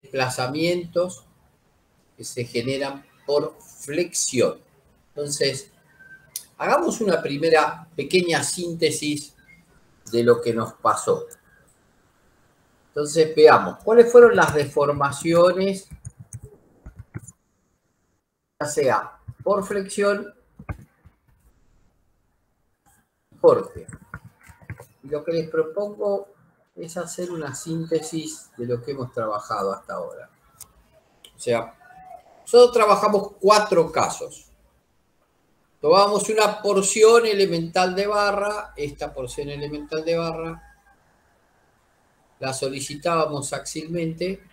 desplazamientos que se generan por flexión. Entonces, hagamos una primera pequeña síntesis de lo que nos pasó. Entonces, veamos, ¿cuáles fueron las deformaciones, ya sea por flexión, corte? Y lo que les propongo es hacer una síntesis de lo que hemos trabajado hasta ahora. O sea, nosotros trabajamos 4 casos. Tomamos una porción elemental de barra, esta porción elemental de barra, la solicitábamos axilmente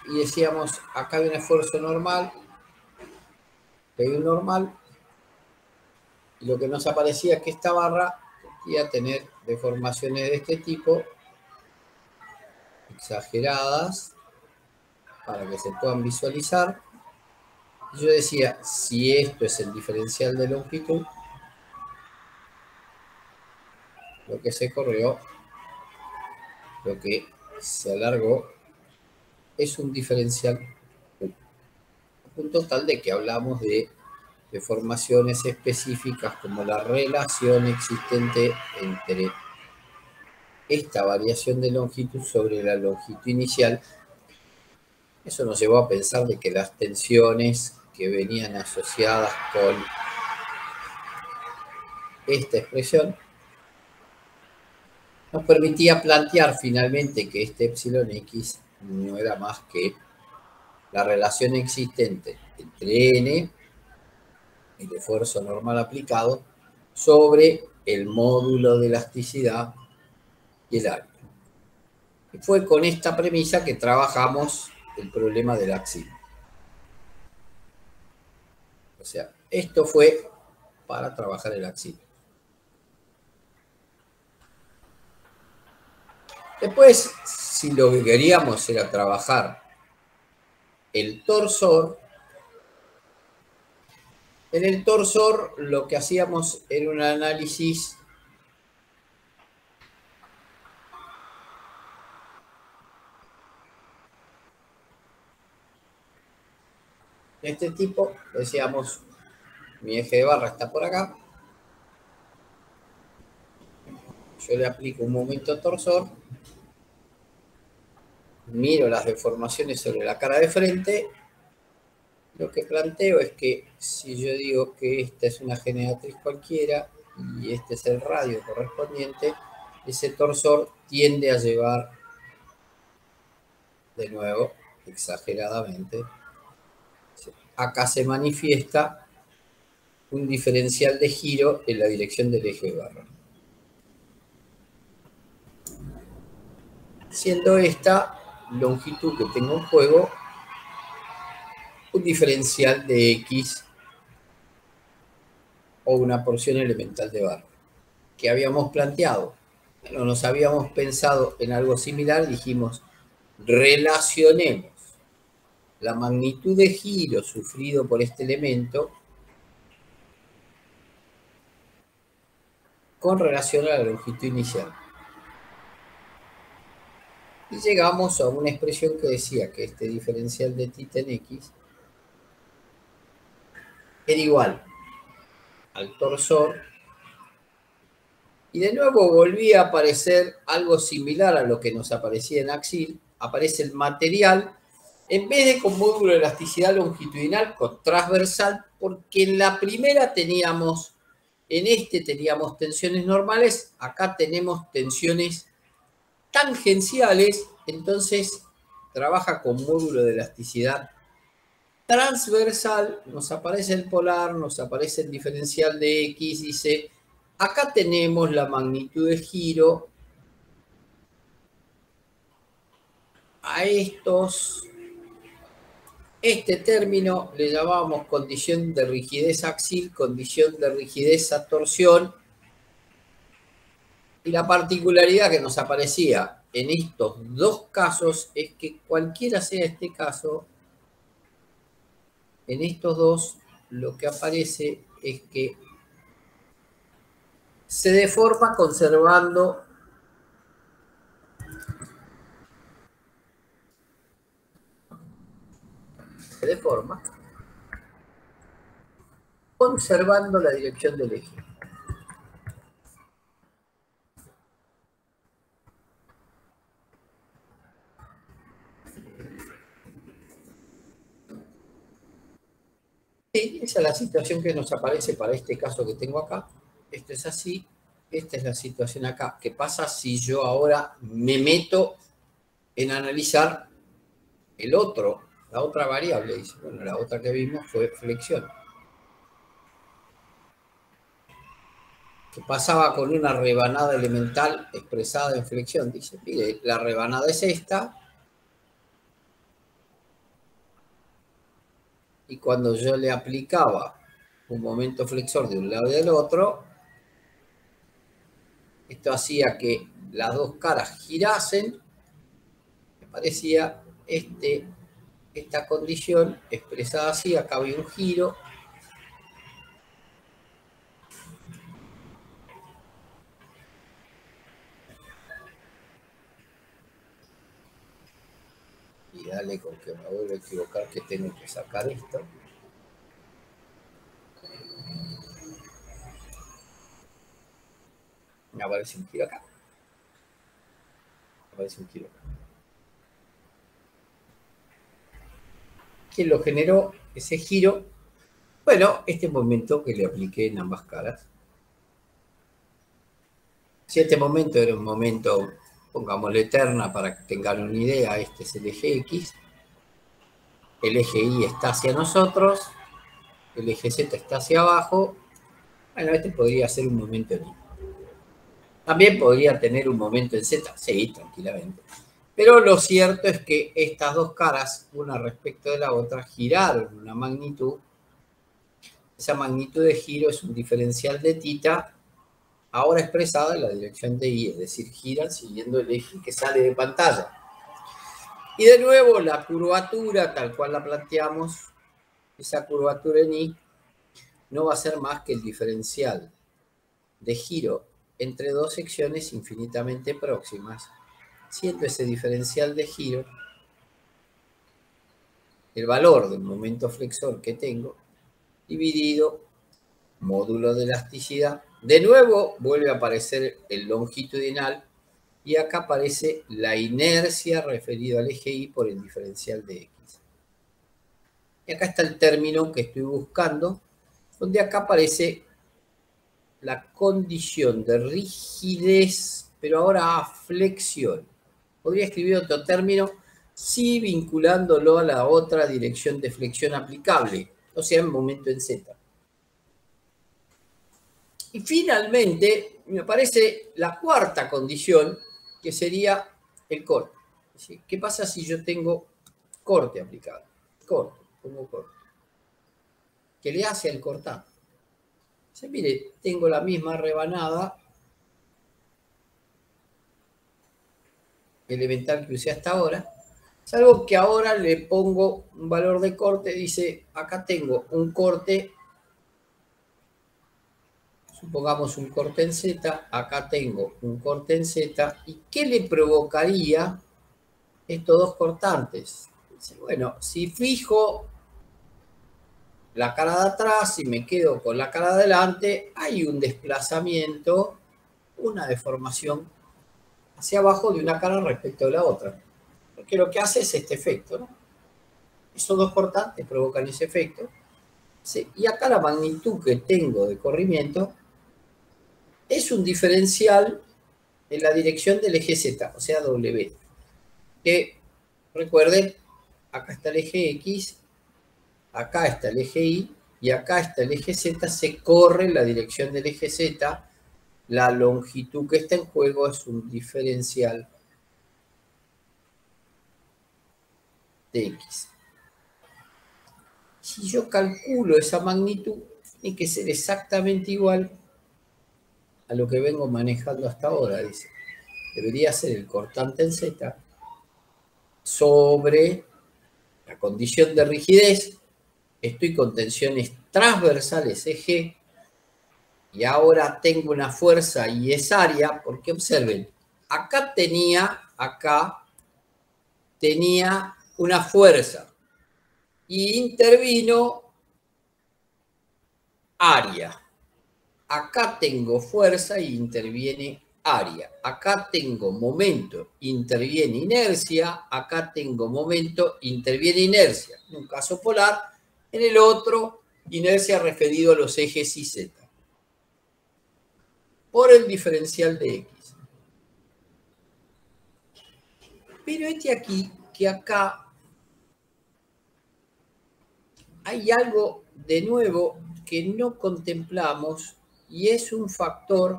y decíamos, acá hay un esfuerzo normal, hay un normal, y lo que nos aparecía es que esta barra iba a tener deformaciones de este tipo, exageradas, para que se puedan visualizar. Y yo decía, si esto es el diferencial de longitud, lo que se corrió, lo que se alargó, es un diferencial U. Punto tal de que hablamos de deformaciones específicas como la relación existente entre esta variación de longitud sobre la longitud inicial. Eso nos llevó a pensar de que las tensiones que venían asociadas con esta expresión nos permitía plantear finalmente que este epsilon x no era más que la relación existente entre n, el esfuerzo normal aplicado, sobre el módulo de elasticidad y el área. Y fue con esta premisa que trabajamos el problema del axil. O sea, esto fue para trabajar el axil. Después, si lo que queríamos era trabajar el torsor, en el torsor lo que hacíamos era un análisis de este tipo. Decíamos, mi eje de barra está por acá, yo le aplico un momento torsor, miro las deformaciones sobre la cara de frente. Lo que planteo es que si yo digo que esta es una generatriz cualquiera y este es el radio correspondiente, ese torsor tiende a llevar, de nuevo, exageradamente, acá se manifiesta un diferencial de giro en la dirección del eje de barra. Siendo esta longitud que tengo en juego un diferencial de X o una porción elemental de barra. ¿Qué habíamos planteado? Bueno, nos habíamos pensado en algo similar, dijimos, relacionemos la magnitud de giro sufrido por este elemento con relación a la longitud inicial. Y llegamos a una expresión que decía que este diferencial de θ en X era igual al torsor, y de nuevo volvía a aparecer algo similar a lo que nos aparecía en axil. Aparece el material, en vez de con módulo de elasticidad longitudinal, con transversal, porque en la primera teníamos, en este teníamos tensiones normales, acá tenemos tensiones tangenciales, entonces trabaja con módulo de elasticidad transversal. Nos aparece el polar, nos aparece el diferencial de X, dice, acá tenemos la magnitud de giro a este término le llamábamos condición de rigidez axil, condición de rigidez a torsión, y la particularidad que nos aparecía en estos dos casos es que cualquiera sea este caso, en estos dos lo que aparece es que se deforma conservando se deforma, conservando la dirección del eje. Sí, esa es la situación que nos aparece para este caso que tengo acá. Esto es así, esta es la situación acá. ¿Qué pasa si yo ahora me meto en analizar el otro, la otra variable? Dice, bueno, la otra que vimos fue flexión. ¿Qué pasaba con una rebanada elemental expresada en flexión? Dice, mire, la rebanada es esta, y cuando yo le aplicaba un momento flexor de un lado y del otro, esto hacía que las dos caras girasen, me parecía esta condición expresada así, acá había un giro, y dale con que me vuelvo a equivocar que tengo que sacar esto. Me aparece un giro acá. Me aparece un giro acá. ¿Quién lo generó? Ese giro. Bueno, este momento que le apliqué en ambas caras. Si este momento era un momento, pongámosle eterna para que tengan una idea, este es el eje X, el eje Y está hacia nosotros, el eje Z está hacia abajo, bueno, este podría ser un momento en Y. También podría tener un momento en Z, sí, tranquilamente. Pero lo cierto es que estas dos caras, una respecto de la otra, giraron una magnitud. Esa magnitud de giro es un diferencial de θ, ahora expresada en la dirección de Y, es decir, giran siguiendo el eje que sale de pantalla. Y de nuevo, la curvatura, tal cual la planteamos, esa curvatura en Y, no va a ser más que el diferencial de giro entre dos secciones infinitamente próximas, siendo ese diferencial de giro el valor del momento flexor que tengo, dividido módulo de elasticidad. De nuevo vuelve a aparecer el longitudinal y acá aparece la inercia referida al eje Y por el diferencial de X. Y acá está el término que estoy buscando, donde acá aparece la condición de rigidez, pero ahora a flexión. Podría escribir otro término, sí vinculándolo a la otra dirección de flexión aplicable, o sea, en momento en Z. Y finalmente me aparece la cuarta condición, que sería el corte. ¿Qué pasa si yo tengo corte aplicado? Corte, pongo corte. ¿Qué le hace al cortar? Dice, mire, tengo la misma rebanada elemental que usé hasta ahora, salvo que ahora le pongo un valor de corte, dice, acá tengo un corte, supongamos un corte en Z, acá tengo un corte en Z, ¿y qué le provocaría estos dos cortantes? Dice, bueno, si fijo la cara de atrás y me quedo con la cara de adelante, hay un desplazamiento, una deformación hacia abajo de una cara respecto de la otra. Porque lo que hace es este efecto, ¿no? Esos dos cortantes provocan ese efecto. Sí, y acá la magnitud que tengo de corrimiento es un diferencial en la dirección del eje Z, o sea, W. Que, recuerden, acá está el eje X, acá está el eje Y, y acá está el eje Z, se corre en la dirección del eje Z. La longitud que está en juego es un diferencial de X. Si yo calculo esa magnitud, tiene que ser exactamente igual a lo que vengo manejando hasta ahora, dice. Debería ser el cortante en Z sobre la condición de rigidez. Estoy con tensiones transversales eje y ahora tengo una fuerza y es área, porque observen, acá tenía una fuerza. y intervino área. Acá tengo fuerza y interviene área. Acá tengo momento, interviene inercia. Acá tengo momento, interviene inercia. En un caso polar, en el otro, inercia referido a los ejes y z. Por el diferencial de x. Pero este aquí, que acá hay algo de nuevo que no contemplamos y es un factor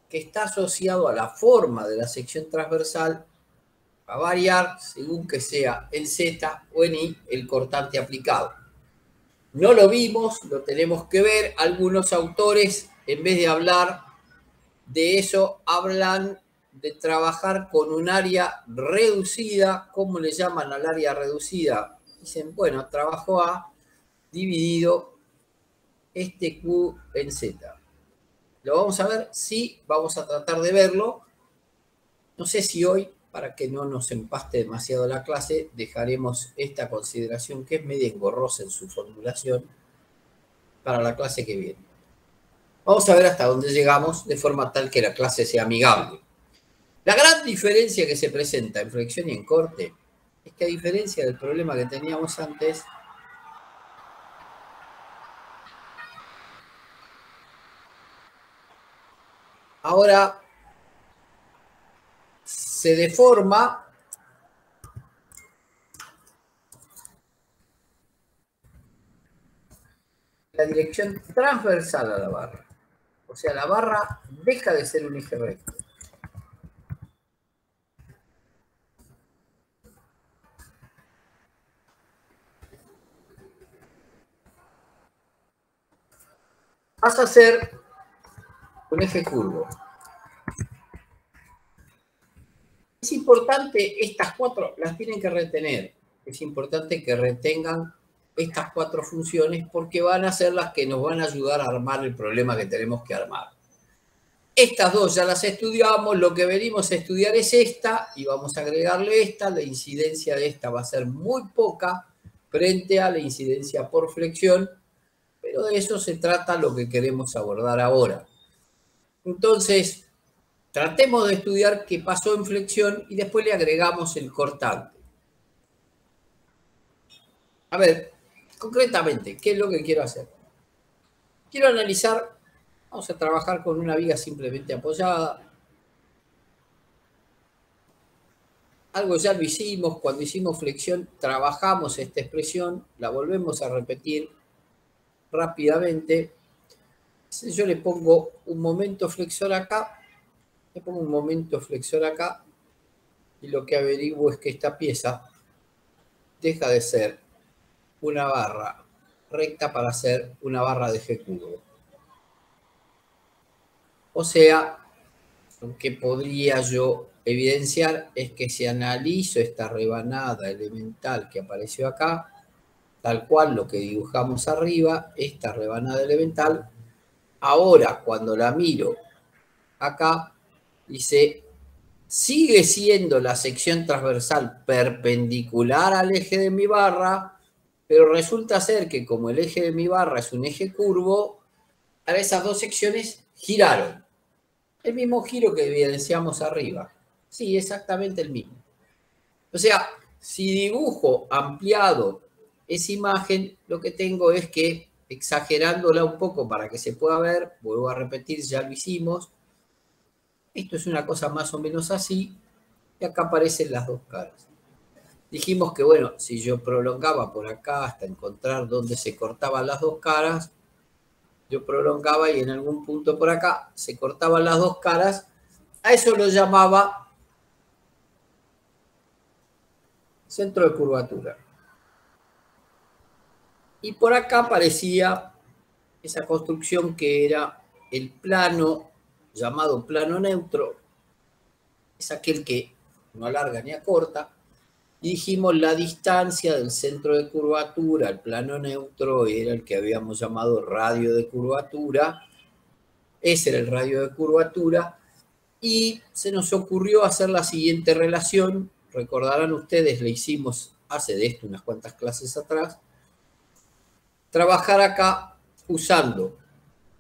que está asociado a la forma de la sección transversal, va a variar según que sea en Z o en Y el cortante aplicado. No lo vimos, lo tenemos que ver. Algunos autores, en vez de hablar de eso, hablan de trabajar con un área reducida. ¿Cómo le llaman al área reducida? Dicen, bueno, trabajo A dividido este Q en Z. ¿Lo vamos a ver? Sí, vamos a tratar de verlo. No sé si hoy, para que no nos empaste demasiado la clase, dejaremos esta consideración que es medio engorrosa en su formulación para la clase que viene. Vamos a ver hasta dónde llegamos de forma tal que la clase sea amigable. La gran diferencia que se presenta en flexión y en corte es que a diferencia del problema que teníamos antes, ahora se deforma la dirección transversal a la barra. O sea, la barra deja de ser un eje recto. Pasa a ser un eje curvo. Es importante, estas cuatro las tienen que retener. Es importante que retengan estas cuatro funciones porque van a ser las que nos van a ayudar a armar el problema que tenemos que armar. Estas dos ya las estudiamos, lo que venimos a estudiar es esta y vamos a agregarle esta. La incidencia de esta va a ser muy poca frente a la incidencia por flexión, pero de eso se trata lo que queremos abordar ahora. Entonces, tratemos de estudiar qué pasó en flexión y después le agregamos el cortante. A ver, concretamente, ¿qué es lo que quiero hacer? Quiero analizar, vamos a trabajar con una viga simplemente apoyada. Algo ya lo hicimos, cuando hicimos flexión trabajamos esta expresión, la volvemos a repetir rápidamente. Si yo le pongo un momento flexor acá, le pongo un momento flexor acá, y lo que averiguo es que esta pieza deja de ser una barra recta para ser una barra de eje curvo. O sea, lo que podría yo evidenciar es que si analizo esta rebanada elemental que apareció acá, tal cual lo que dibujamos arriba, esta rebanada elemental, ahora cuando la miro acá, dice, sigue siendo la sección transversal perpendicular al eje de mi barra, pero resulta ser que como el eje de mi barra es un eje curvo, ahora esas dos secciones giraron. El mismo giro que evidenciamos arriba. Sí, exactamente el mismo. O sea, si dibujo ampliado esa imagen, lo que tengo es que, exagerándola un poco para que se pueda ver, vuelvo a repetir, ya lo hicimos, esto es una cosa más o menos así, y acá aparecen las dos caras. Dijimos que, bueno, si yo prolongaba por acá hasta encontrar dónde se cortaban las dos caras, yo prolongaba y en algún punto por acá se cortaban las dos caras, a eso lo llamaba centro de curvatura. Y por acá aparecía esa construcción que era el plano, llamado plano neutro, es aquel que no alarga ni acorta, y dijimos la distancia del centro de curvatura al plano neutro era el que habíamos llamado radio de curvatura, ese era el radio de curvatura, y se nos ocurrió hacer la siguiente relación, recordarán ustedes, le hicimos hace de esto unas cuantas clases atrás, trabajar acá usando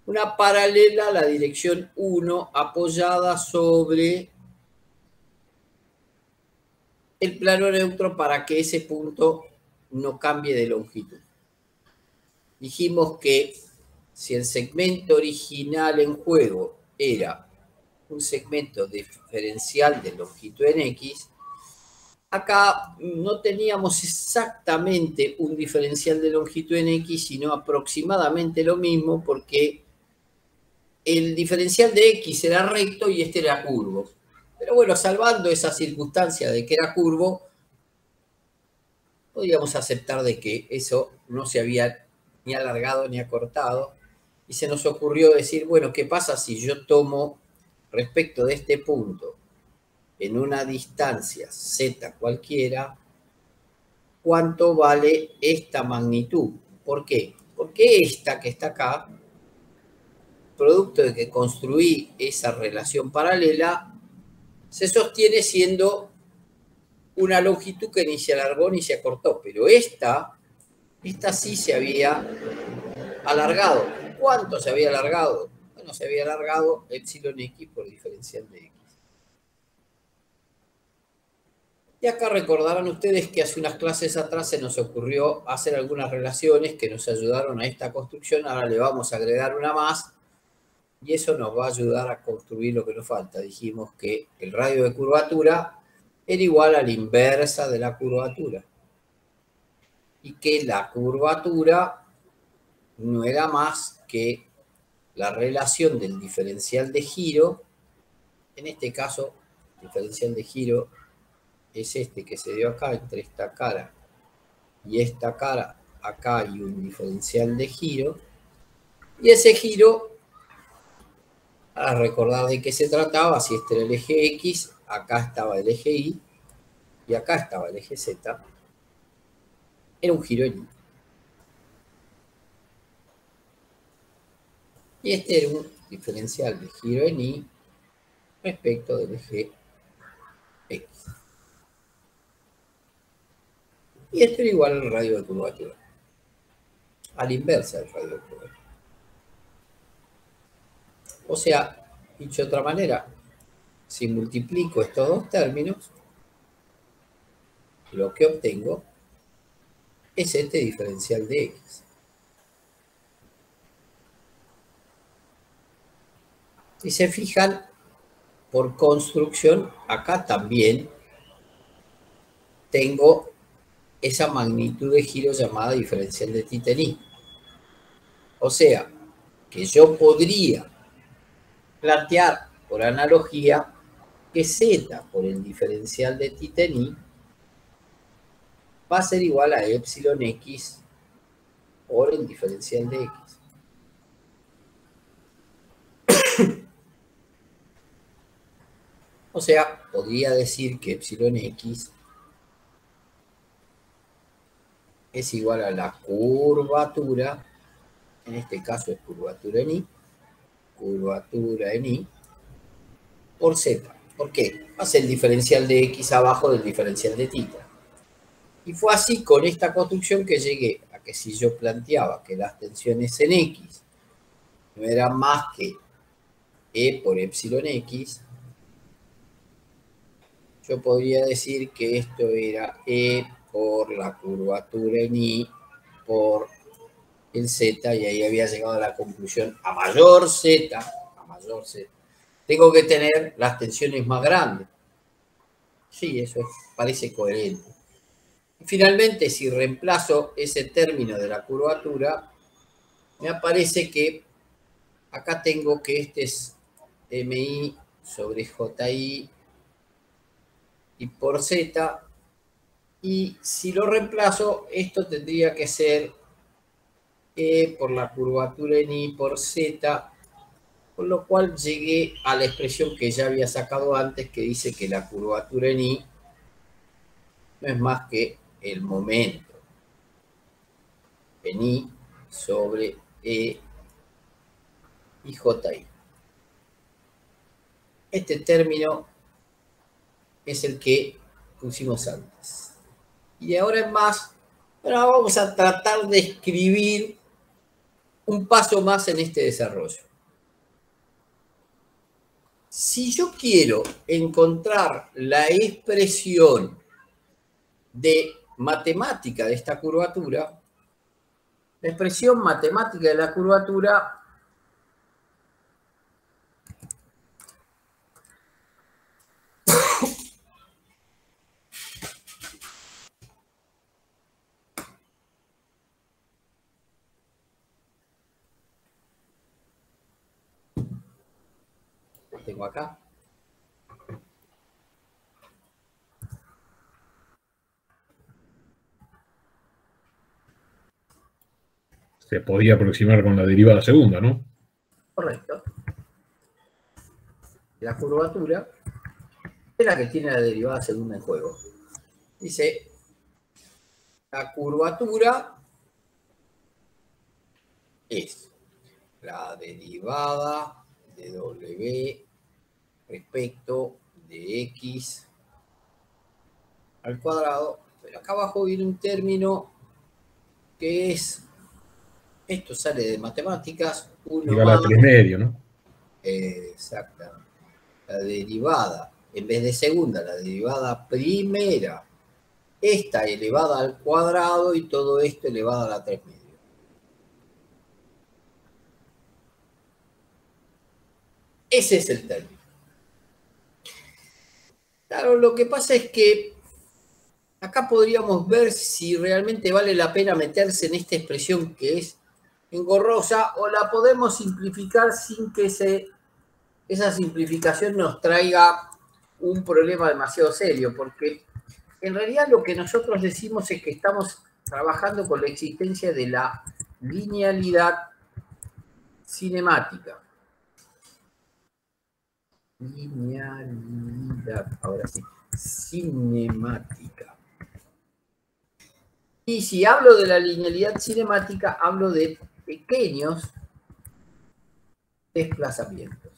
una paralela a la dirección 1 apoyada sobre el plano neutro para que ese punto no cambie de longitud. Dijimos que si el segmento original en juego era un segmento diferencial de longitud en X, acá no teníamos exactamente un diferencial de longitud en X, sino aproximadamente lo mismo, porque el diferencial de X era recto y este era curvo. Pero bueno, salvando esa circunstancia de que era curvo, podríamos aceptar de que eso no se había ni alargado ni acortado. Y se nos ocurrió decir, bueno, ¿qué pasa si yo tomo respecto de este punto en una distancia z cualquiera, cuánto vale esta magnitud? ¿Por qué? Porque esta que está acá, producto de que construí esa relación paralela, se sostiene siendo una longitud que ni se alargó ni se acortó, pero esta sí se había alargado. ¿Cuánto se había alargado? Bueno, se había alargado epsilon x por diferencial de x. Y acá recordarán ustedes que hace unas clases atrás se nos ocurrió hacer algunas relaciones que nos ayudaron a esta construcción. Ahora le vamos a agregar una más y eso nos va a ayudar a construir lo que nos falta. Dijimos que el radio de curvatura era igual a la inversa de la curvatura y que la curvatura no era más que la relación del diferencial de giro. En este caso, el diferencial de giro es este que se dio acá, entre esta cara y esta cara. Acá hay un diferencial de giro. Y ese giro, para recordar de qué se trataba, si este era el eje X, acá estaba el eje Y, y acá estaba el eje Z, era un giro en Y. Y este era un diferencial de giro en Y respecto del eje X. Y esto era igual al radio de curvatura, a la inversa del radio de curvatura. O sea, dicho de otra manera, si multiplico estos dos términos, lo que obtengo es este diferencial de X. Si se fijan, por construcción, acá también tengo esa magnitud de giro llamada diferencial de θ en Y. O sea, que yo podría plantear por analogía que Z por el diferencial de θ en Y va a ser igual a epsilon X por el diferencial de X. O sea, podría decir que epsilon X es igual a la curvatura, en este caso es curvatura en Y, por Z. ¿Por qué? Hace el diferencial de X abajo del diferencial de θ. Y fue así con esta construcción que llegué a que si yo planteaba que las tensiones en X no eran más que E por epsilon X, yo podría decir que esto era E por la curvatura en Y por el Z, y ahí había llegado a la conclusión, a mayor Z, tengo que tener las tensiones más grandes. Sí, eso parece coherente. Y finalmente, si reemplazo ese término de la curvatura, me aparece que acá tengo que este es MI sobre JI y por Z, y si lo reemplazo, esto tendría que ser E por la curvatura en Y por Z, con lo cual llegué a la expresión que ya había sacado antes, que dice que la curvatura en Y no es más que el momento en Y sobre E y JI. Este término es el que pusimos antes. Y de ahora en más, bueno, vamos a tratar de escribir un paso más en este desarrollo. Si yo quiero encontrar la expresión de matemática de esta curvatura, la expresión matemática de la curvatura tengo acá. Se podía aproximar con la derivada segunda, ¿no? Correcto. La curvatura es la que tiene la derivada segunda en juego. Dice, la curvatura es la derivada de W respecto de X al cuadrado. Pero acá abajo viene un término que es, esto sale de matemáticas, 1 Igual a más, 3 medios, ¿no? exactamente, la derivada, en vez de segunda, la derivada primera, esta elevada al cuadrado y todo esto elevado a la 3 medios. Ese es el término. Claro, lo que pasa es que acá podríamos ver si realmente vale la pena meterse en esta expresión que es engorrosa o la podemos simplificar sin que esa simplificación nos traiga un problema demasiado serio, porque en realidad lo que nosotros decimos es que estamos trabajando con la existencia de la linealidad cinemática. Linealidad, ahora sí, cinemática. Y si hablo de la linealidad cinemática, hablo de pequeños desplazamientos.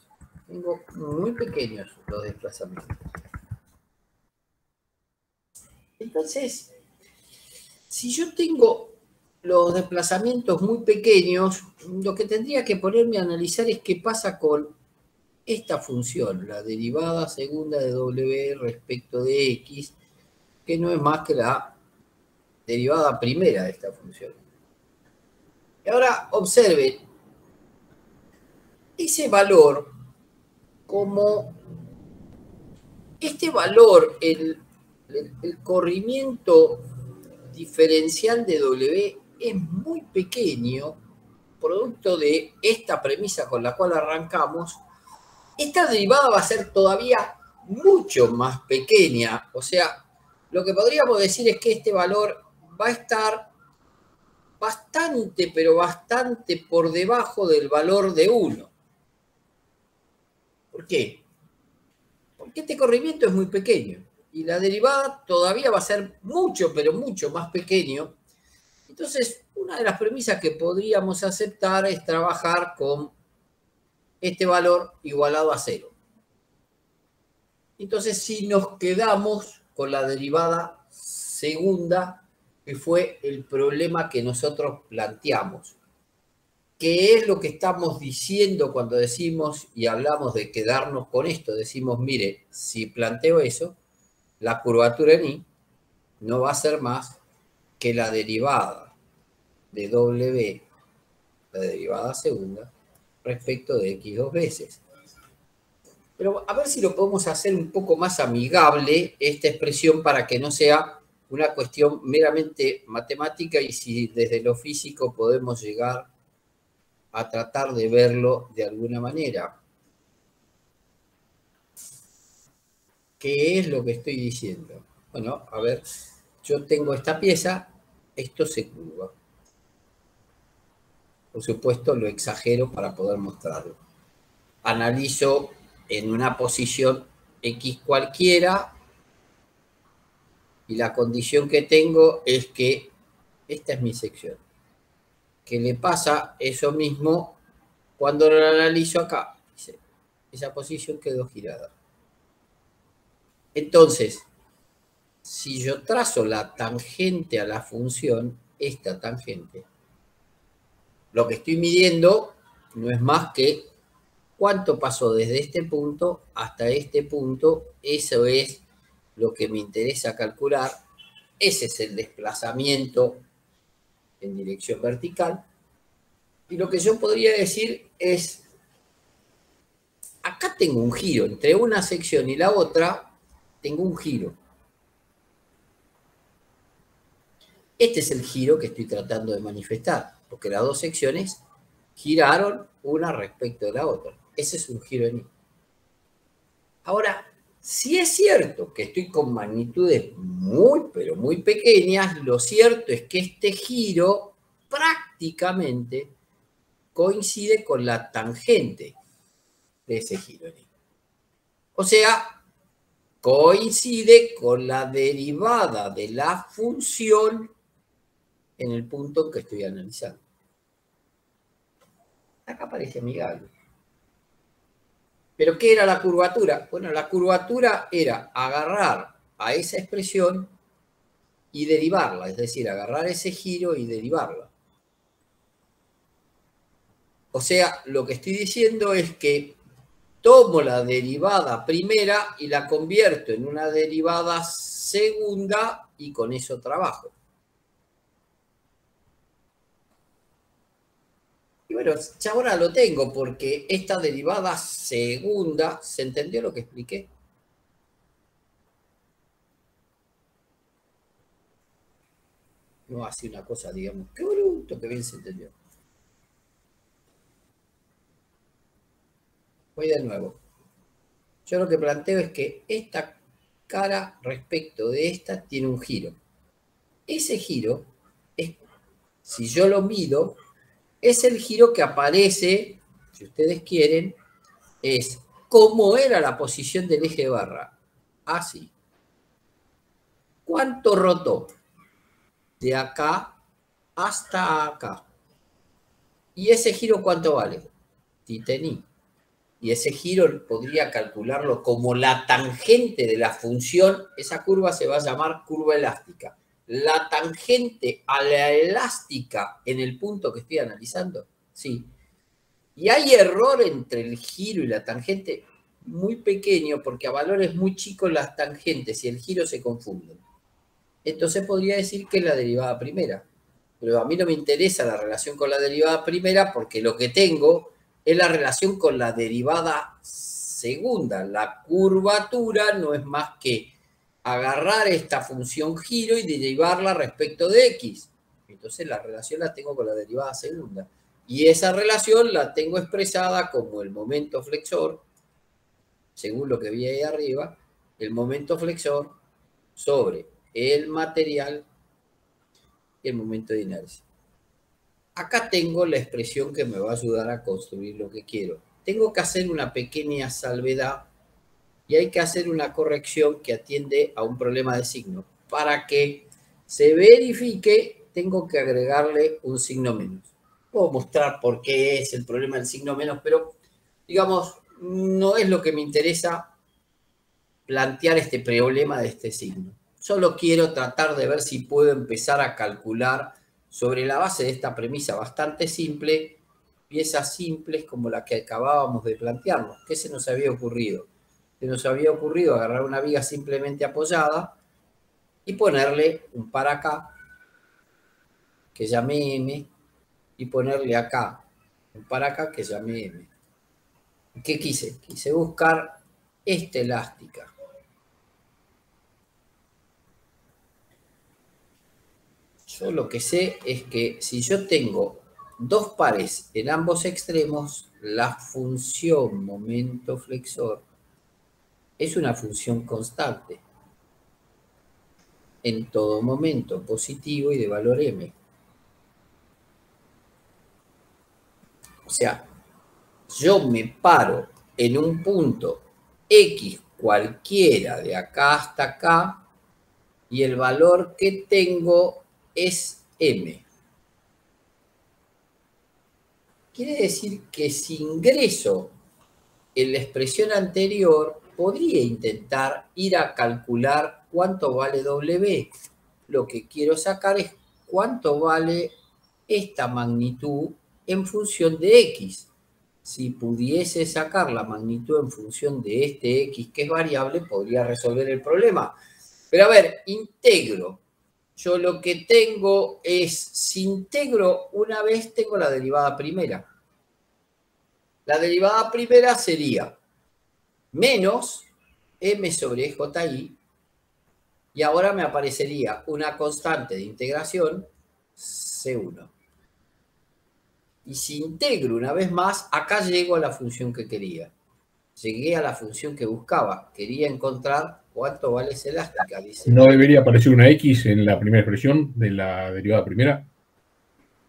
Tengo muy pequeños los desplazamientos. Entonces, si yo tengo los desplazamientos muy pequeños, lo que tendría que ponerme a analizar es qué pasa con esta función, la derivada segunda de W respecto de X, que no es más que la derivada primera de esta función. Y ahora observen ese valor como este valor, el corrimiento diferencial de W es muy pequeño, producto de esta premisa con la cual arrancamos. Esta derivada va a ser todavía mucho más pequeña. O sea, lo que podríamos decir es que este valor va a estar bastante, pero bastante por debajo del valor de 1. ¿Por qué? Porque este corrimiento es muy pequeño y la derivada todavía va a ser mucho, pero mucho más pequeño. Entonces, una de las premisas que podríamos aceptar es trabajar con este valor igualado a 0. Entonces, si nos quedamos con la derivada segunda, que fue el problema que nosotros planteamos. ¿Qué es lo que estamos diciendo cuando decimos y hablamos de quedarnos con esto? Decimos, mire, si planteo eso, la curvatura en I no va a ser más que la derivada de W, la derivada segunda, respecto de X dos veces. Pero a ver si lo podemos hacer un poco más amigable, esta expresión, para que no sea una cuestión meramente matemática y si desde lo físico podemos llegar a tratar de verlo de alguna manera. ¿Qué es lo que estoy diciendo? Bueno, a ver, yo tengo esta pieza, esto se curva. Por supuesto, lo exagero para poder mostrarlo. Analizo en una posición X cualquiera y la condición que tengo es que esta es mi sección. ¿Qué le pasa eso mismo cuando lo analizo acá? Dice, esa posición quedó girada. Entonces, si yo trazo la tangente a la función, esta tangente, lo que estoy midiendo no es más que cuánto pasó desde este punto hasta este punto. Eso es lo que me interesa calcular. Ese es el desplazamiento en dirección vertical. Y lo que yo podría decir es, acá tengo un giro, entre una sección y la otra, tengo un giro. Este es el giro que estoy tratando de manifestar, porque las dos secciones giraron una respecto de la otra. Ese es un giro en Y. Ahora, si es cierto que estoy con magnitudes muy, pero muy pequeñas, lo cierto es que este giro prácticamente coincide con la tangente de ese giro en Y. O sea, coincide con la derivada de la función en el punto que estoy analizando. Acá parece amigable. ¿Pero qué era la curvatura? Bueno, la curvatura era agarrar a esa expresión y derivarla, es decir, agarrar ese giro y derivarla. O sea, lo que estoy diciendo es que tomo la derivada primera y la convierto en una derivada segunda y con eso trabajo. Y bueno, ya ahora lo tengo porque esta derivada segunda, ¿se entendió lo que expliqué? No hace una cosa, digamos, qué bruto, que bien se entendió. Voy de nuevo. Yo lo que planteo es que esta cara respecto de esta tiene un giro. Ese giro, es, si yo lo mido, es el giro que aparece, si ustedes quieren, es cómo era la posición del eje de barra. Así. ¿Cuánto rotó? De acá hasta acá. ¿Y ese giro cuánto vale? Titení. Y ese giro podría calcularlo como la tangente de la función. Esa curva se va a llamar curva elástica. La tangente a la elástica en el punto que estoy analizando. Sí. Y hay error entre el giro y la tangente muy pequeño, porque a valores muy chicos las tangentes y el giro se confunden. Entonces podría decir que es la derivada primera. Pero a mí no me interesa la relación con la derivada primera porque lo que tengo es la relación con la derivada segunda. La curvatura no es más que agarrar esta función giro y derivarla respecto de x. Entonces la relación la tengo con la derivada segunda. Y esa relación la tengo expresada como el momento flexor, según lo que vi ahí arriba, el momento flexor sobre el material y el momento de inercia. Acá tengo la expresión que me va a ayudar a construir lo que quiero. Tengo que hacer una pequeña salvedad y hay que hacer una corrección que atiende a un problema de signo. Para que se verifique, tengo que agregarle un signo menos. Puedo mostrar por qué es el problema del signo menos, pero digamos, no es lo que me interesa plantear este problema de este signo. Solo quiero tratar de ver si puedo empezar a calcular sobre la base de esta premisa bastante simple, piezas simples como la que acabábamos de plantearnos. ¿Qué se nos había ocurrido? Se nos había ocurrido agarrar una viga simplemente apoyada y ponerle un par acá, que llame M, y ponerle acá un par acá, que llame M. ¿Qué quise? Quise buscar esta elástica. Yo lo que sé es que si yo tengo dos pares en ambos extremos, la función momento flexor es una función constante en todo momento, positivo y de valor m. O sea, yo me paro en un punto x cualquiera de acá hasta acá y el valor que tengo es m. Quiere decir que si ingreso en la expresión anterior, podría intentar ir a calcular cuánto vale W. Lo que quiero sacar es cuánto vale esta magnitud en función de X. Si pudiese sacar la magnitud en función de este X, que es variable, podría resolver el problema. Pero a ver, integro. Yo lo que tengo es, si integro una vez, tengo la derivada primera. La derivada primera sería menos m sobre ji, y ahora me aparecería una constante de integración, C1. Y si integro una vez más, acá llego a la función que quería. Llegué a la función que buscaba. Quería encontrar cuánto vale esa elástica, dice. ¿No debería aparecer una X en la primera expresión de la derivada primera?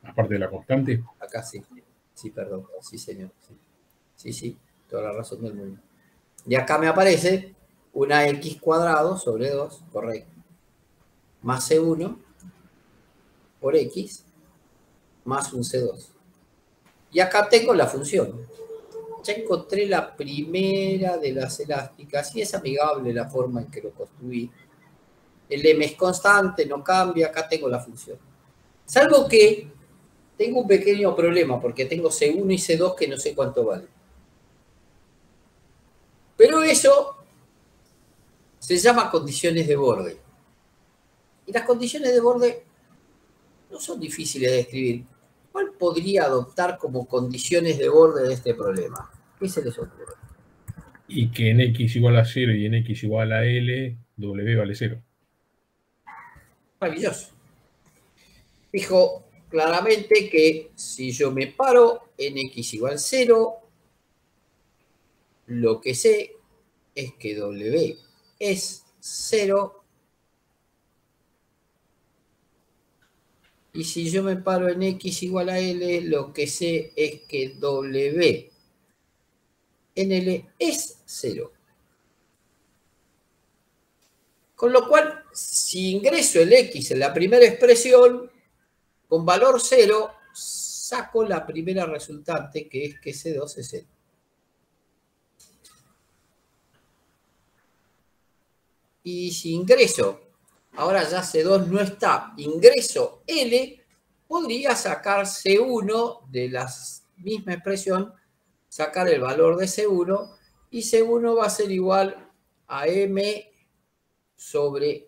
Aparte de la constante. Acá sí. Sí, perdón. Sí, señor. Sí. Toda la razón del mundo. Y acá me aparece una X cuadrado sobre 2, correcto. Más C1 por X más un C2. Y acá tengo la función. Ya encontré la primera de las elásticas y es amigable la forma en que lo construí. El m es constante, no cambia, acá tengo la función. Salvo que tengo un pequeño problema porque tengo C1 y C2 que no sé cuánto vale. Pero eso se llama condiciones de borde. Y las condiciones de borde no son difíciles de describir. ¿Cuál podría adoptar como condiciones de borde de este problema? ¿Qué se les ocurre? Y que en X igual a 0 y en X igual a L, W vale 0. Maravilloso. Dijo claramente que si yo me paro en X igual 0, lo que sé es que W es 0. Y si yo me paro en X igual a L, lo que sé es que W en L es 0. Con lo cual, si ingreso el X en la primera expresión, con valor 0, saco la primera resultante, que es que C2 es 0. Y si ingreso, ahora ya C2 no está, ingreso L, podría sacar C1 de la misma expresión, sacar el valor de C1, y C1 va a ser igual a M sobre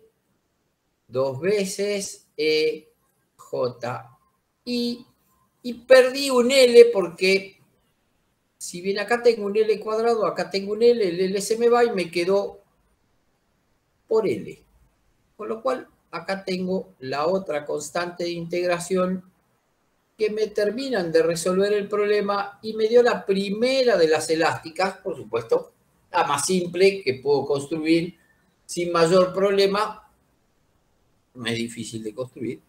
2 veces EJI, y perdí un L porque si bien acá tengo un L cuadrado, acá tengo un L, el L se me va y me quedó por L. Con lo cual, acá tengo la otra constante de integración que me terminan de resolver el problema y me dio la primera de las elásticas, por supuesto, la más simple que puedo construir sin mayor problema. No es difícil de construir.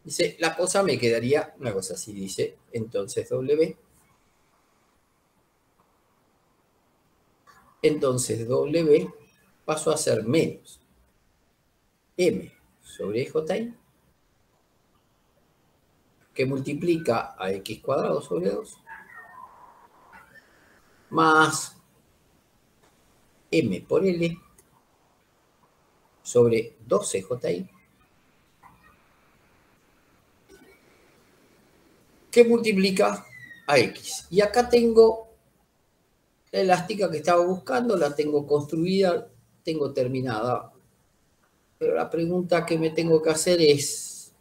Dice, la cosa me quedaría una cosa así, dice, entonces W. Entonces W pasó a ser menos M sobre JI, que multiplica a X cuadrado sobre 2, más M por L sobre 12JI, que multiplica a X. Y acá tengo la elástica que estaba buscando, la tengo construida, tengo terminada. Pero la pregunta que me tengo que hacer es,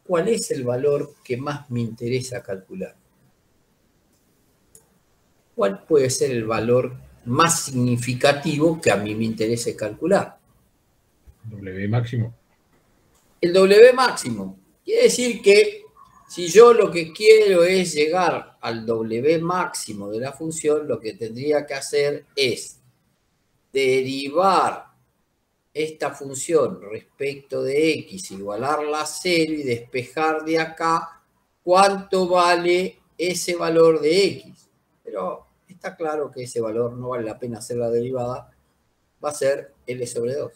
¿cuál es el valor que más me interesa calcular? ¿Cuál puede ser el valor más significativo que a mí me interese calcular? W máximo. El W máximo. Quiere decir que si yo lo que quiero es llegar al W máximo de la función, lo que tendría que hacer es derivar esta función respecto de X, igualarla a 0 y despejar de acá cuánto vale ese valor de X. Pero está claro que ese valor no vale la pena hacer la derivada, va a ser L sobre 2.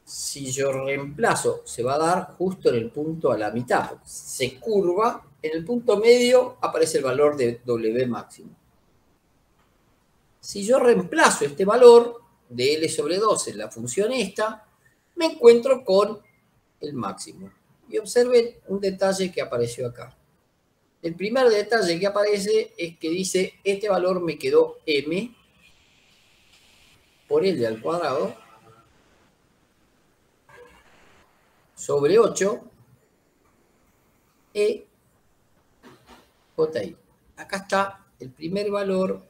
Si yo reemplazo, se va a dar justo en el punto a la mitad. Se curva, en el punto medio aparece el valor de W máximo. Si yo reemplazo este valor, de L sobre 2 en la función esta, me encuentro con el máximo. Y observen un detalle que apareció acá. El primer detalle que aparece es que dice, este valor me quedó m por L al cuadrado sobre 8 e ji. Acá está el primer valor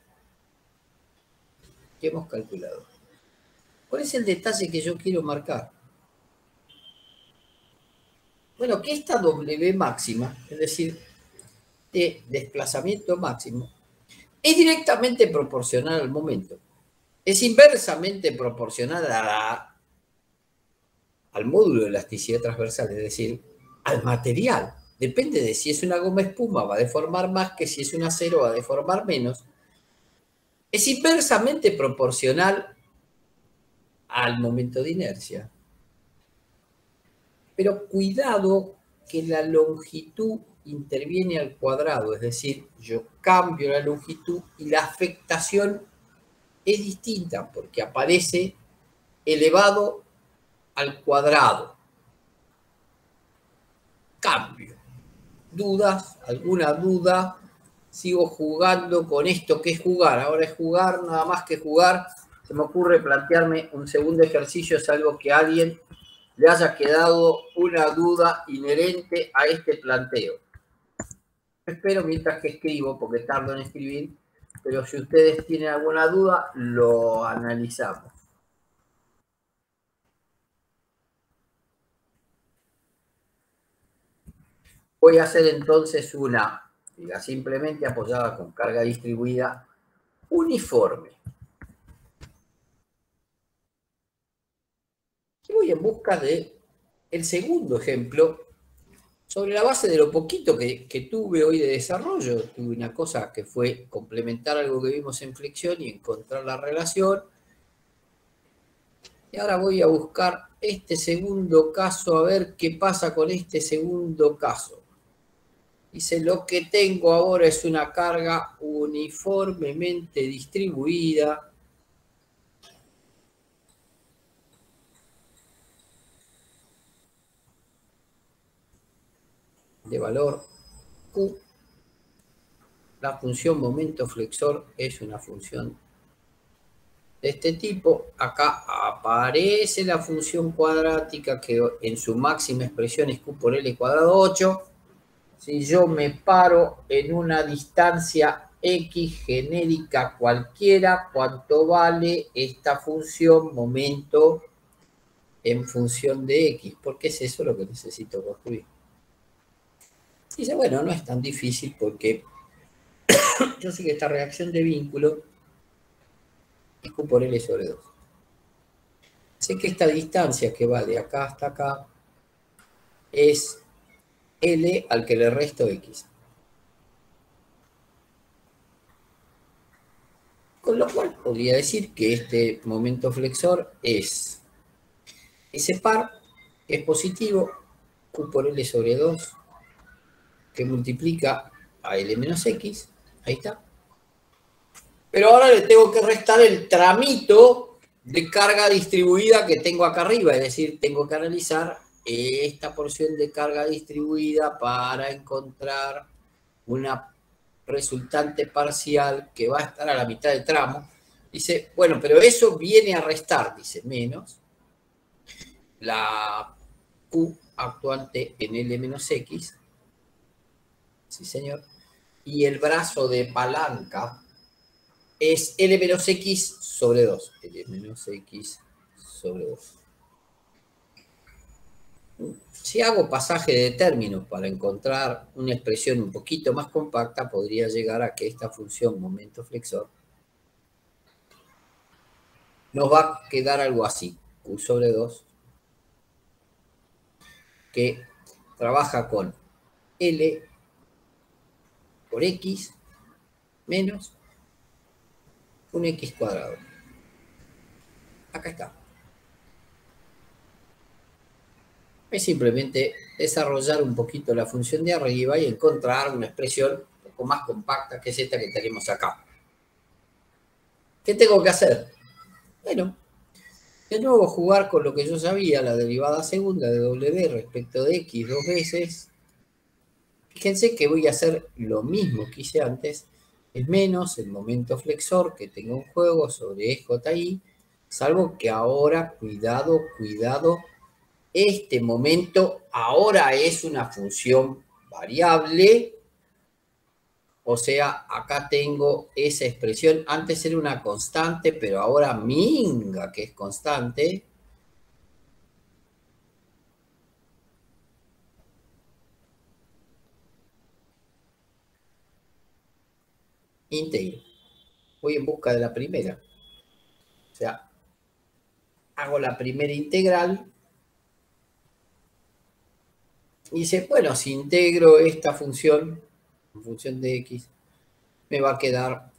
que hemos calculado. ¿Cuál es el detalle que yo quiero marcar? Bueno, que esta W máxima, es decir, de desplazamiento máximo, es directamente proporcional al momento. Es inversamente proporcional al módulo de elasticidad transversal, es decir, al material. Depende de si es una goma espuma, va a deformar más que si es un acero, va a deformar menos. Es inversamente proporcional al momento de inercia. Pero cuidado que la longitud interviene al cuadrado, es decir, yo cambio la longitud y la afectación es distinta porque aparece elevado al cuadrado. Cambio. ¿Dudas? ¿Alguna duda? Sigo jugando con esto que es jugar. Ahora es jugar, nada más que jugar. Se me ocurre plantearme un segundo ejercicio, es algo que a alguien le haya quedado una duda inherente a este planteo. Espero mientras que escribo, porque tardo en escribir, pero si ustedes tienen alguna duda, lo analizamos. Voy a hacer entonces una viga simplemente apoyada con carga distribuida uniforme. Y voy en busca de el segundo ejemplo sobre la base de lo poquito que tuve hoy de desarrollo. Tuve una cosa que fue complementar algo que vimos en flexión y encontrar la relación. Y ahora voy a buscar este segundo caso, a ver qué pasa con este segundo caso. Dice, lo que tengo ahora es una carga uniformemente distribuida de valor Q. La función momento flexor es una función de este tipo. Acá aparece la función cuadrática que en su máxima expresión es Q por L cuadrado 8. Si yo me paro en una distancia X genérica cualquiera, ¿cuánto vale esta función momento en función de X? Porque es eso lo que necesito construir. Dice, bueno, no es tan difícil porque yo sé que esta reacción de vínculo es Q por L sobre 2. Sé que esta distancia que va de acá hasta acá es L al que le resto X. Con lo cual podría decir que este momento flexor es ese par, que es positivo, Q por L sobre 2, que multiplica a L menos X. Ahí está. Pero ahora le tengo que restar el tramito de carga distribuida que tengo acá arriba. Es decir, tengo que analizar esta porción de carga distribuida para encontrar una resultante parcial que va a estar a la mitad del tramo. Dice, bueno, pero eso viene a restar, dice, menos la Q actuante en L menos X. Sí, señor. Y el brazo de palanca es L menos X sobre 2. L menos X sobre 2. Si hago pasaje de términos para encontrar una expresión un poquito más compacta, podría llegar a que esta función momento flexor nos va a quedar algo así. Q sobre 2, que trabaja con L por X menos un X cuadrado. Acá está. Es simplemente desarrollar un poquito la función de arriba y encontrar una expresión un poco más compacta que es esta que tenemos acá. ¿Qué tengo que hacer? Bueno, de nuevo jugar con lo que yo sabía, la derivada segunda de W respecto de X dos veces. Fíjense que voy a hacer lo mismo que hice antes, es menos el momento flexor que tengo en juego sobre EJI, salvo que ahora, cuidado, este momento ahora es una función variable, o sea, acá tengo esa expresión, antes era una constante, pero ahora minga que es constante. Íntegro. Voy en busca de la primera. O sea, hago la primera integral. Y dice, bueno, si integro esta función, en función de x, me va a quedar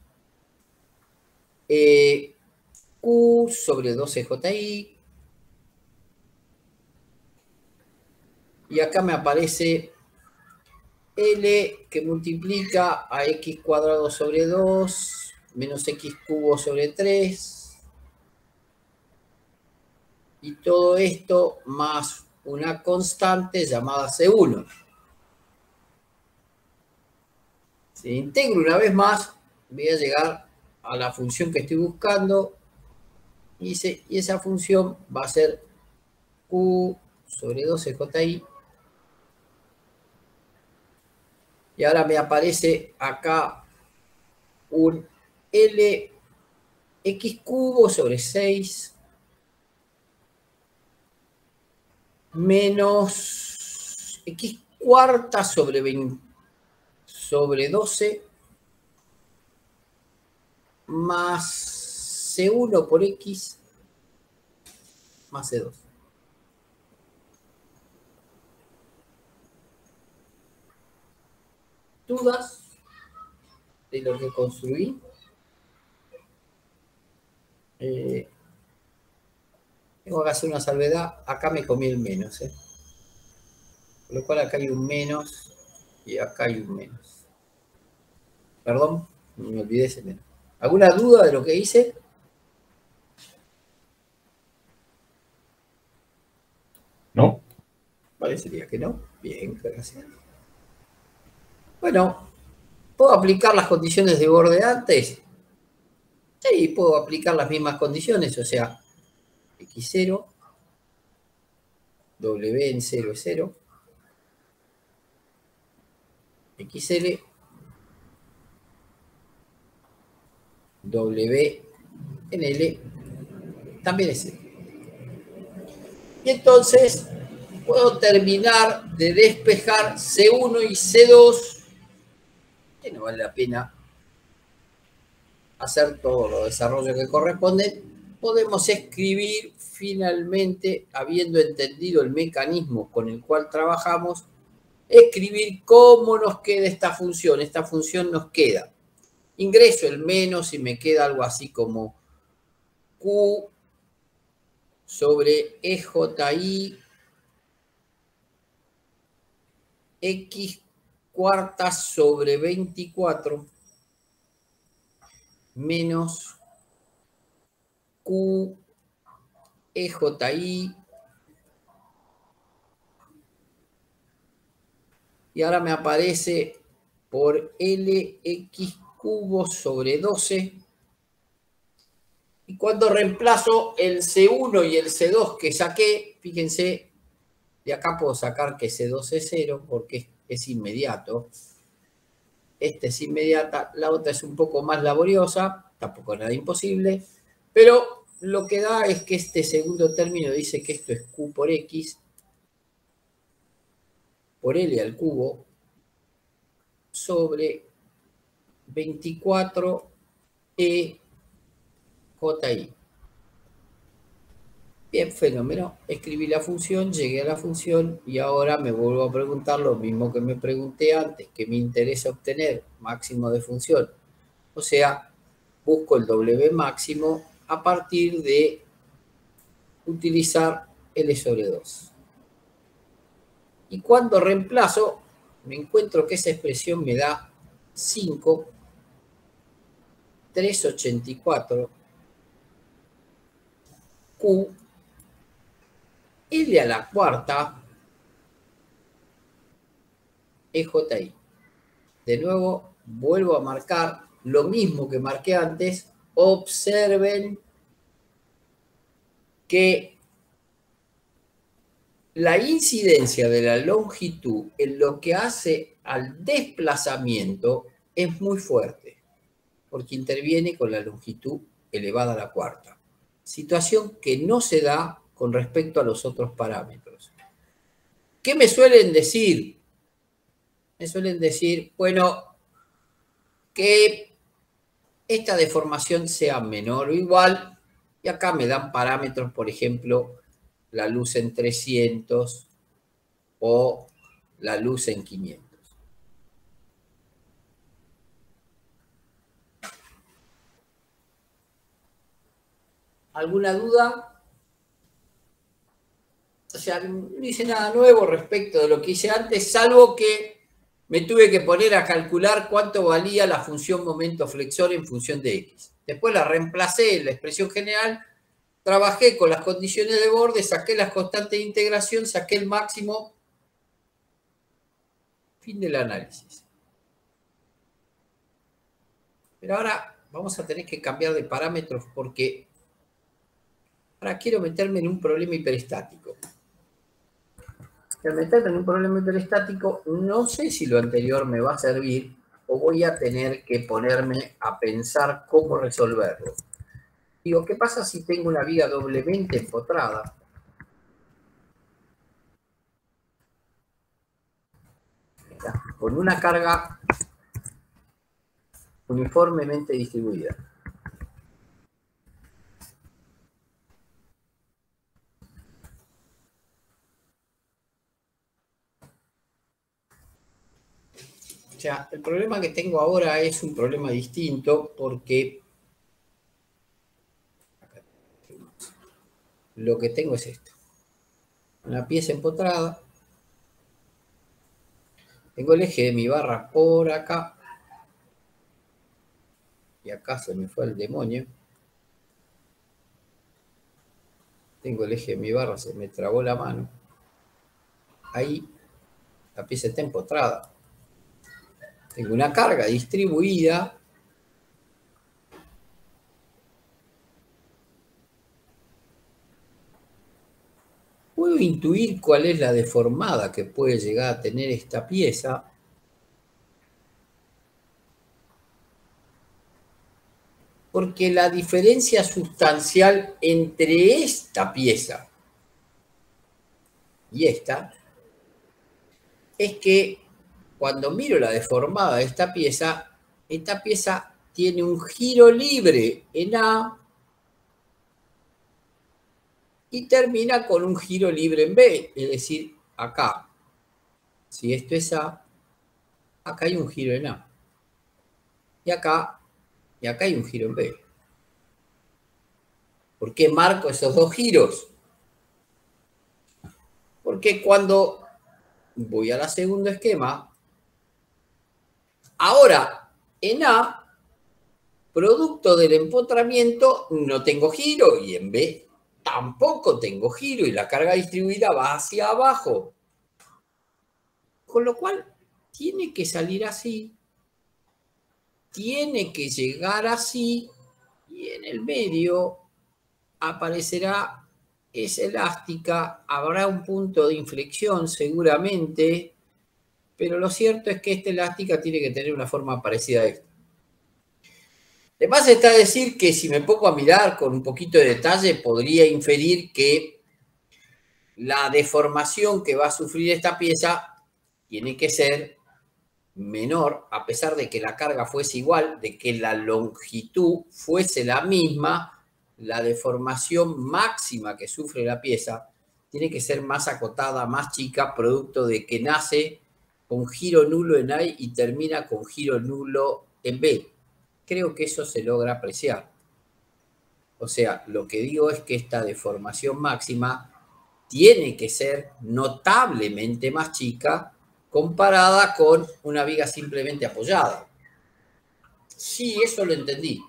q sobre 12ji. Y acá me aparece L que multiplica a x cuadrado sobre 2 menos x cubo sobre 3. Y todo esto más una constante llamada C1. Si integro una vez más, voy a llegar a la función que estoy buscando. Y esa función va a ser Q sobre 12ji. Y ahora me aparece acá un Lx cubo sobre 6 menos x cuarta sobre 20 sobre 12 más C1 por x más C2. ¿Dudas de lo que construí? Tengo que hacer una salvedad. Acá me comí el menos. Por lo cual acá hay un menos y acá hay un menos. Perdón, me olvidé ese menos. ¿Alguna duda de lo que hice? ¿No? Parecería que no. Bien, gracias. Bueno, ¿puedo aplicar las condiciones de borde antes? Sí, puedo aplicar las mismas condiciones, o sea, x0, w en 0 es 0, xl, w en l también es 0. Y entonces puedo terminar de despejar C1 y C2, que no vale la pena hacer todos los desarrollos que corresponden. Podemos escribir finalmente, habiendo entendido el mecanismo con el cual trabajamos, escribir cómo nos queda esta función. Esta función nos queda. Ingreso el menos y me queda algo así como Q sobre EJI x cuarta sobre 24 menos Q EJI. Y ahora me aparece por LX cubo sobre 12. Y cuando reemplazo el C1 y el C2 que saqué, fíjense, de acá puedo sacar que C2 es 0 porque es inmediato. Esta es inmediata, la otra es un poco más laboriosa, tampoco es nada imposible, pero lo que da es que este segundo término dice que esto es Q por X por L al cubo sobre 24 EJI. Bien, fenómeno. Escribí la función, llegué a la función y ahora me vuelvo a preguntar lo mismo que me pregunté antes, que me interesa obtener máximo de función. O sea, busco el W máximo a partir de utilizar L sobre 2. Y cuando reemplazo, me encuentro que esa expresión me da 5, 384, Q L a la cuarta es JI. De nuevo, vuelvo a marcar lo mismo que marqué antes. Observen que la incidencia de la longitud en lo que hace al desplazamiento es muy fuerte, porque interviene con la longitud elevada a la cuarta. Situación que no se da con respecto a los otros parámetros. ¿Qué me suelen decir? Me suelen decir, bueno, que esta deformación sea menor o igual, y acá me dan parámetros, por ejemplo, la luz en 300 o la luz en 500. ¿Alguna duda? O sea, no hice nada nuevo respecto de lo que hice antes, salvo que me tuve que poner a calcular cuánto valía la función momento flexor en función de X. Después la reemplacé en la expresión general, trabajé con las condiciones de borde, saqué las constantes de integración, saqué el máximo. Fin del análisis. Pero ahora vamos a tener que cambiar de parámetros porque ahora quiero meterme en un problema hiperestático. Al meterme en un problema hiperestático, no sé si lo anterior me va a servir o voy a tener que ponerme a pensar cómo resolverlo. Digo, ¿qué pasa si tengo una viga doblemente empotrada? Con una carga uniformemente distribuida. O sea, el problema que tengo ahora es un problema distinto porque lo que tengo es esto. Una pieza empotrada. Tengo el eje de mi barra por acá. Y acá se me fue el demonio. Tengo el eje de mi barra, se me trabó la mano. Ahí la pieza está empotrada. Tengo una carga distribuida. Puedo intuir cuál es la deformada que puede llegar a tener esta pieza. Porque la diferencia sustancial entre esta pieza y esta es que cuando miro la deformada de esta pieza tiene un giro libre en A y termina con un giro libre en B, es decir, acá. Si esto es A, acá hay un giro en A. Y acá hay un giro en B. ¿Por qué marco esos dos giros? Porque cuando voy a la segundo esquema, ahora en A, producto del empotramiento, no tengo giro y en B tampoco tengo giro y la carga distribuida va hacia abajo. Con lo cual, tiene que salir así, tiene que llegar así y en el medio aparecerá esa elástica, habrá un punto de inflexión seguramente, pero lo cierto es que esta elástica tiene que tener una forma parecida a esta. Además está a decir que si me pongo a mirar con un poquito de detalle, podría inferir que la deformación que va a sufrir esta pieza tiene que ser menor, a pesar de que la carga fuese igual, de que la longitud fuese la misma, la deformación máxima que sufre la pieza tiene que ser más acotada, más chica, producto de que nace con giro nulo en A y termina con giro nulo en B. Creo que eso se logra apreciar. O sea, lo que digo es que esta deformación máxima tiene que ser notablemente más chica comparada con una viga simplemente apoyada. Sí, eso lo entendí.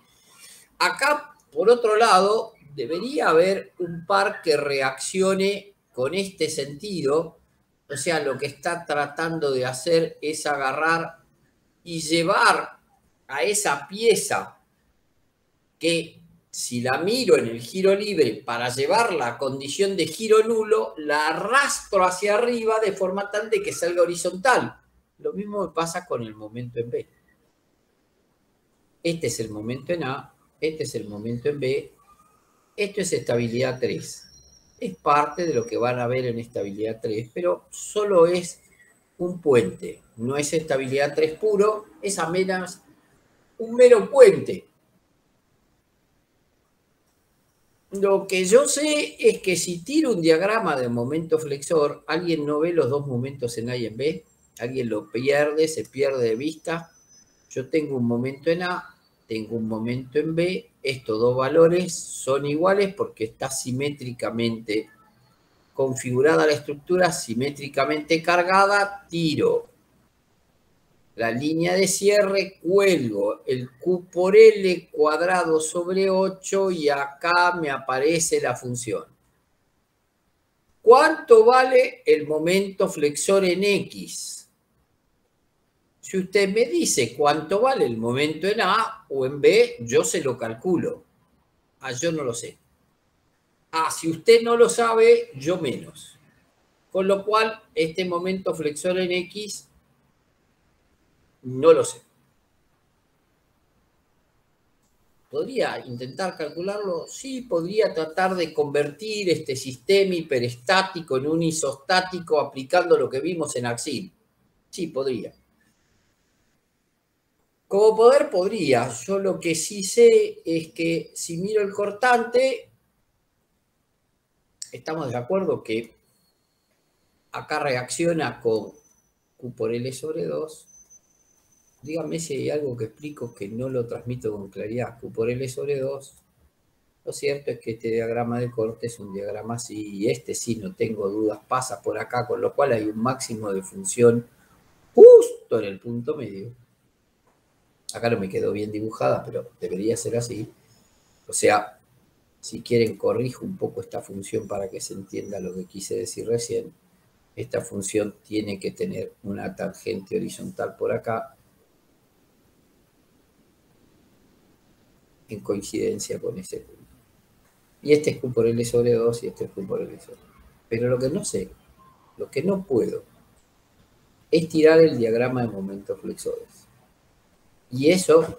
Acá, por otro lado, debería haber un par que reaccione con este sentido, o sea, lo que está tratando de hacer es agarrar y llevar a esa pieza que, si la miro en el giro libre para llevarla a condición de giro nulo, la arrastro hacia arriba de forma tal de que salga horizontal. Lo mismo me pasa con el momento en B. Este es el momento en A, este es el momento en B, esto es estabilidad 3. Es parte de lo que van a ver en estabilidad 3, pero solo es un puente. No es estabilidad 3 puro, es apenas un mero puente. Lo que yo sé es que si tiro un diagrama de momento flexor, alguien no ve los dos momentos en A y en B, alguien lo pierde, se pierde de vista. Yo tengo un momento en A, tengo un momento en B, estos dos valores son iguales porque está simétricamente configurada la estructura, simétricamente cargada, tiro la línea de cierre, cuelgo el Q por L cuadrado sobre 8 y acá me aparece la función. ¿Cuánto vale el momento flexor en X? Si usted me dice cuánto vale el momento en A o en B, yo se lo calculo. Ah, yo no lo sé. Ah, si usted no lo sabe, yo menos. Con lo cual, este momento flexor en X, no lo sé. ¿Podría intentar calcularlo? Sí, podría tratar de convertir este sistema hiperestático en un isostático aplicando lo que vimos en Axil. Sí, podría. Como poder podría. Yo lo que sí sé es que si miro el cortante, estamos de acuerdo que acá reacciona con Q por L sobre 2. Díganme si hay algo que explico que no lo transmito con claridad. Q por L sobre 2. Lo cierto es que este diagrama de corte es un diagrama así, y este sí, no tengo dudas, pasa por acá, con lo cual hay un máximo de función justo en el punto medio. Acá no me quedó bien dibujada, pero debería ser así. O sea, si quieren corrijo un poco esta función para que se entienda lo que quise decir recién. Esta función tiene que tener una tangente horizontal por acá en coincidencia con ese punto. Y este es Q por L sobre 2 y este es Q por L sobre 2. Pero lo que no sé, lo que no puedo, es tirar el diagrama de momentos flexores. Y eso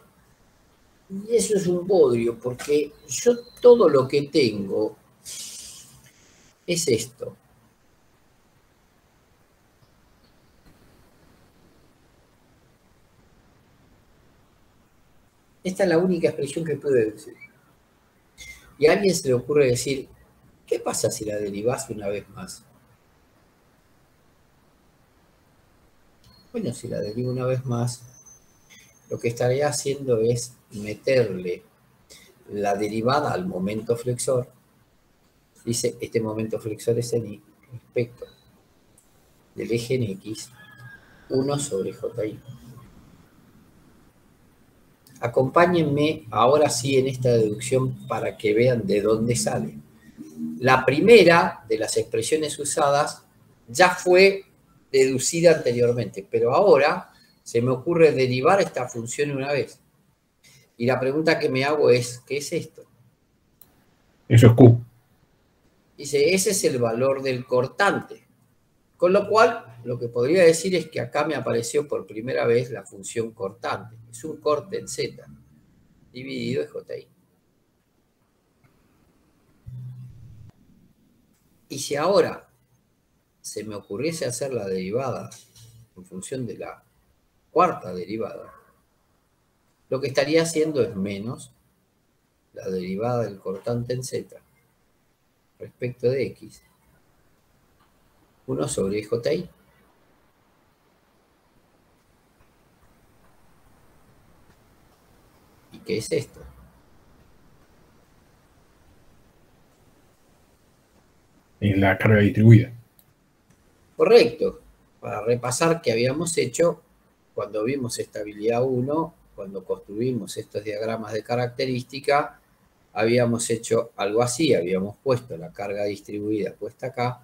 es un bodrio, porque yo todo lo que tengo es esto. Esta es la única expresión que puedo decir. Y a alguien se le ocurre decir, ¿qué pasa si la derivás una vez más? Bueno, si la derivo una vez más, lo que estaría haciendo es meterle la derivada al momento flexor. Dice, este momento flexor es en Y respecto del eje en X, 1 sobre JI. Acompáñenme ahora sí en esta deducción para que vean de dónde sale. La primera de las expresiones usadas ya fue deducida anteriormente, pero ahora se me ocurre derivar esta función una vez. Y la pregunta que me hago es, ¿qué es esto? Eso es Q. Dice, ese es el valor del cortante. Con lo cual, lo que podría decir es que acá me apareció por primera vez la función cortante. Es un corte en Z, dividido en JI. Y si ahora se me ocurriese hacer la derivada en función de la cuarta derivada, lo que estaría haciendo es menos la derivada del cortante en Z respecto de X, 1 sobre JI. ¿Y qué es esto? En la carga distribuida. Correcto. Para repasar qué habíamos hecho cuando vimos estabilidad 1, cuando construimos estos diagramas de característica, habíamos hecho algo así, habíamos puesto la carga distribuida puesta acá,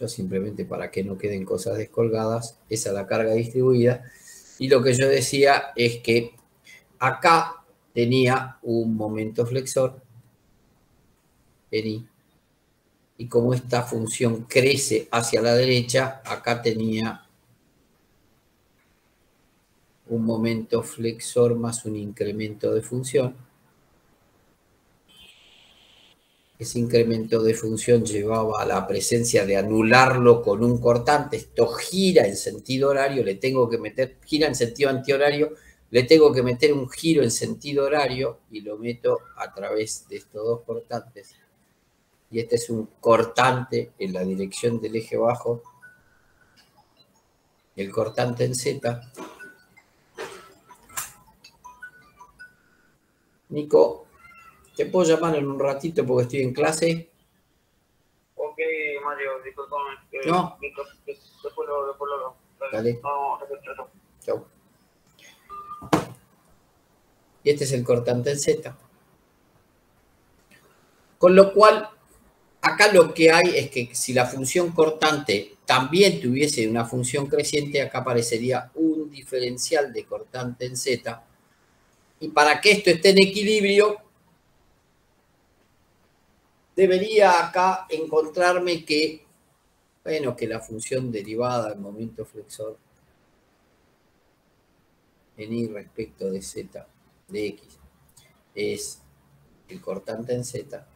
Yo simplemente para que no queden cosas descolgadas, esa es la carga distribuida. Y lo que yo decía es que acá tenía un momento flexor en I. Y como esta función crece hacia la derecha, acá tenía un momento flexor más un incremento de función. Ese incremento de función llevaba a la presencia de anularlo con un cortante. Esto gira en sentido horario, le tengo que meter, gira en sentido antihorario, le tengo que meter un giro en sentido horario y lo meto a través de estos dos cortantes. Y este es un cortante en la dirección del eje bajo, el cortante en Z. Nico, ¿te puedo llamar en un ratito porque estoy en clase? Ok, Mario, disculpame. No. Después lo. Dale. No, Chau. Y este es el cortante en Z. Con lo cual, acá lo que hay es que si la función cortante también tuviese una función creciente, acá aparecería un diferencial de cortante en Z. Y para que esto esté en equilibrio, debería acá encontrarme que, bueno, que la función derivada del momento flexor en Y respecto de Z, de X, es el cortante en Z.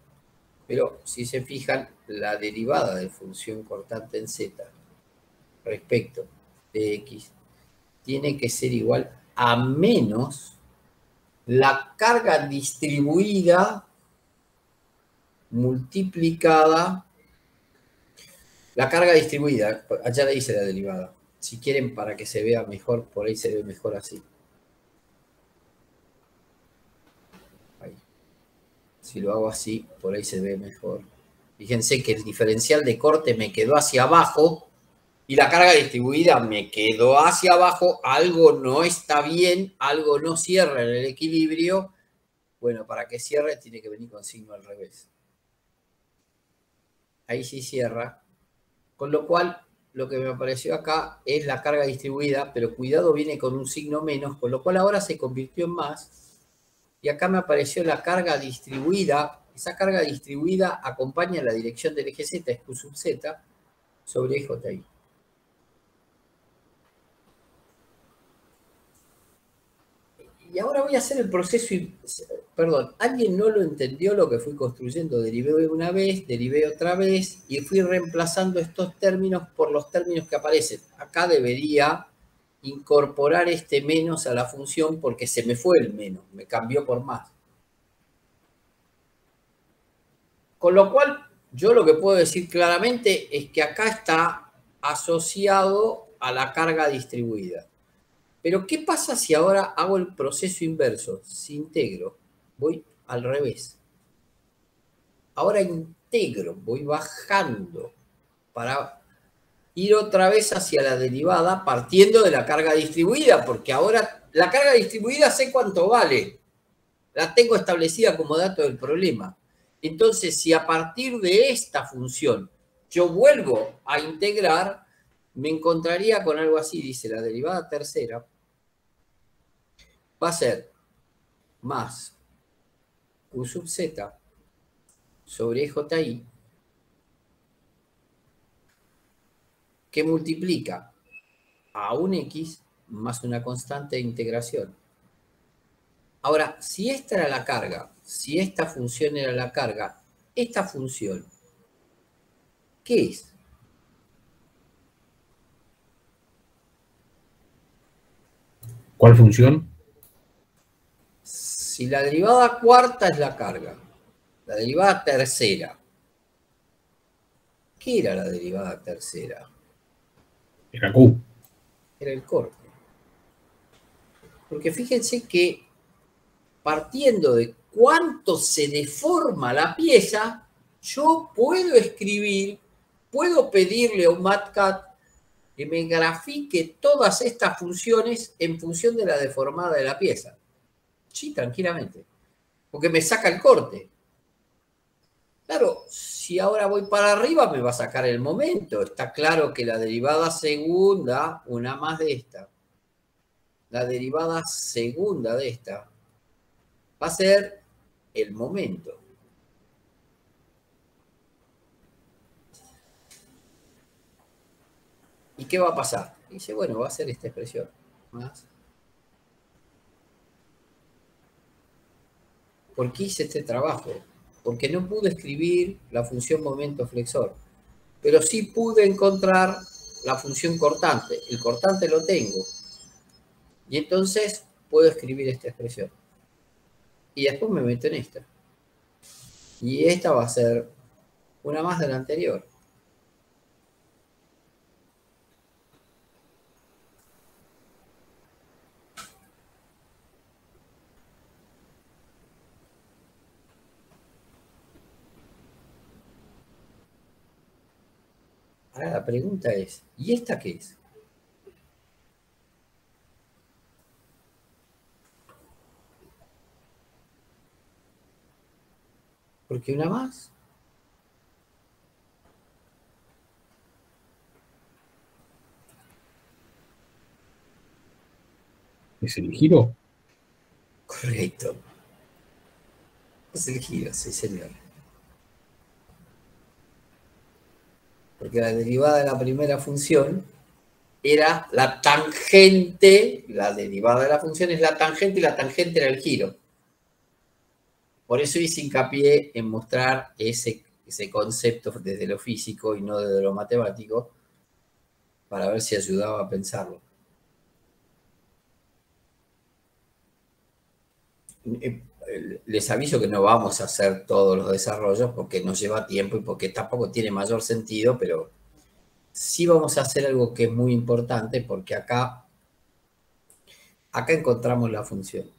Pero si se fijan, la derivada de función cortante en Z respecto de X tiene que ser igual a menos la carga distribuida multiplicada, la carga distribuida, allá le hice la derivada. Si quieren para que se vea mejor, por ahí se ve mejor así. Ahí. Si lo hago así, por ahí se ve mejor. Fíjense que el diferencial de corte me quedó hacia abajo y la carga distribuida me quedó hacia abajo. Algo no está bien, algo no cierra en el equilibrio. Bueno, para que cierre tiene que venir con signo al revés. Ahí sí cierra. Con lo cual, lo que me apareció acá es la carga distribuida, pero cuidado, viene con un signo menos, con lo cual ahora se convirtió en más. Y acá me apareció la carga distribuida. Esa carga distribuida acompaña la dirección del eje Z, es Q sub Z, sobre JI. Y ahora voy a hacer el proceso, perdón, alguien no lo entendió lo que fui construyendo, derivé una vez, derivé otra vez y fui reemplazando estos términos por los términos que aparecen. Acá debería incorporar este menos a la función porque se me fue el menos, me cambió por más. Con lo cual, yo lo que puedo decir claramente es que acá está asociado a la carga distribuida. Pero, ¿qué pasa si ahora hago el proceso inverso? Si integro, voy al revés. Ahora integro, voy bajando para ir otra vez hacia la derivada partiendo de la carga distribuida, porque ahora la carga distribuida sé cuánto vale. La tengo establecida como dato del problema. Entonces, si a partir de esta función yo vuelvo a integrar, me encontraría con algo así, dice la derivada tercera, va a ser más Q sub Z sobre JI, que multiplica a un X más una constante de integración. Ahora, si esta era la carga, si esta función era la carga, esta función, ¿qué es? ¿Cuál función? Si la derivada cuarta es la carga, la derivada tercera, ¿qué era la derivada tercera? Era Q. Era el corte. Porque fíjense que partiendo de cuánto se deforma la pieza, yo puedo escribir, puedo pedirle a un MATCAD que me grafique todas estas funciones en función de la deformada de la pieza. Sí, tranquilamente. Porque me saca el corte. Claro, si ahora voy para arriba me va a sacar el momento. Está claro que la derivada segunda, una más de esta, la derivada segunda de esta, va a ser el momento. ¿Y qué va a pasar? Dice, bueno, va a ser esta expresión. Más. ¿Por qué hice este trabajo? Porque no pude escribir la función momento flexor, pero sí pude encontrar la función cortante. El cortante lo tengo. Y entonces puedo escribir esta expresión. Y después me meto en esta. Y esta va a ser una más de la anterior. Ahora la pregunta es, ¿y esta qué es? Porque una más. ¿Es el giro? Correcto. Es el giro, sí, señor. Porque la derivada de la primera función era la tangente, la derivada de la función es la tangente y la tangente era el giro. Por eso hice hincapié en mostrar ese concepto desde lo físico y no desde lo matemático, para ver si ayudaba a pensarlo. Les aviso que no vamos a hacer todos los desarrollos porque nos lleva tiempo y porque tampoco tiene mayor sentido, pero sí vamos a hacer algo que es muy importante porque acá encontramos la función.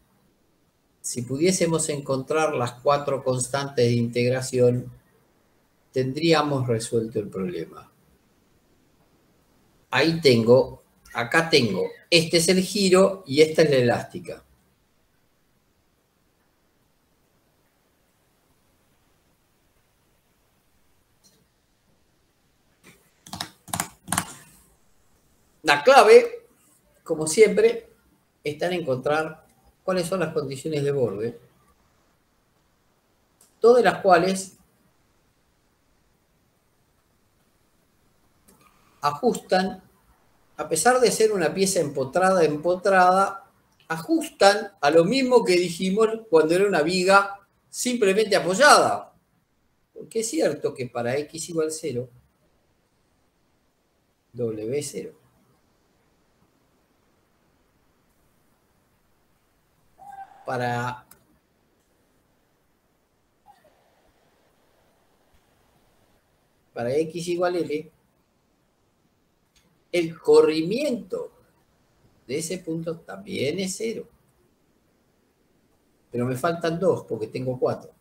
Si pudiésemos encontrar las 4 constantes de integración, tendríamos resuelto el problema. Ahí tengo, acá tengo, este es el giro y esta es la elástica. La clave, como siempre, está en encontrar cuáles son las condiciones de borde, todas las cuales ajustan, a pesar de ser una pieza empotrada, ajustan a lo mismo que dijimos cuando era una viga simplemente apoyada. Porque es cierto que para x igual 0, W0, para x igual L, el corrimiento de ese punto también es 0. Pero me faltan 2 porque tengo 4.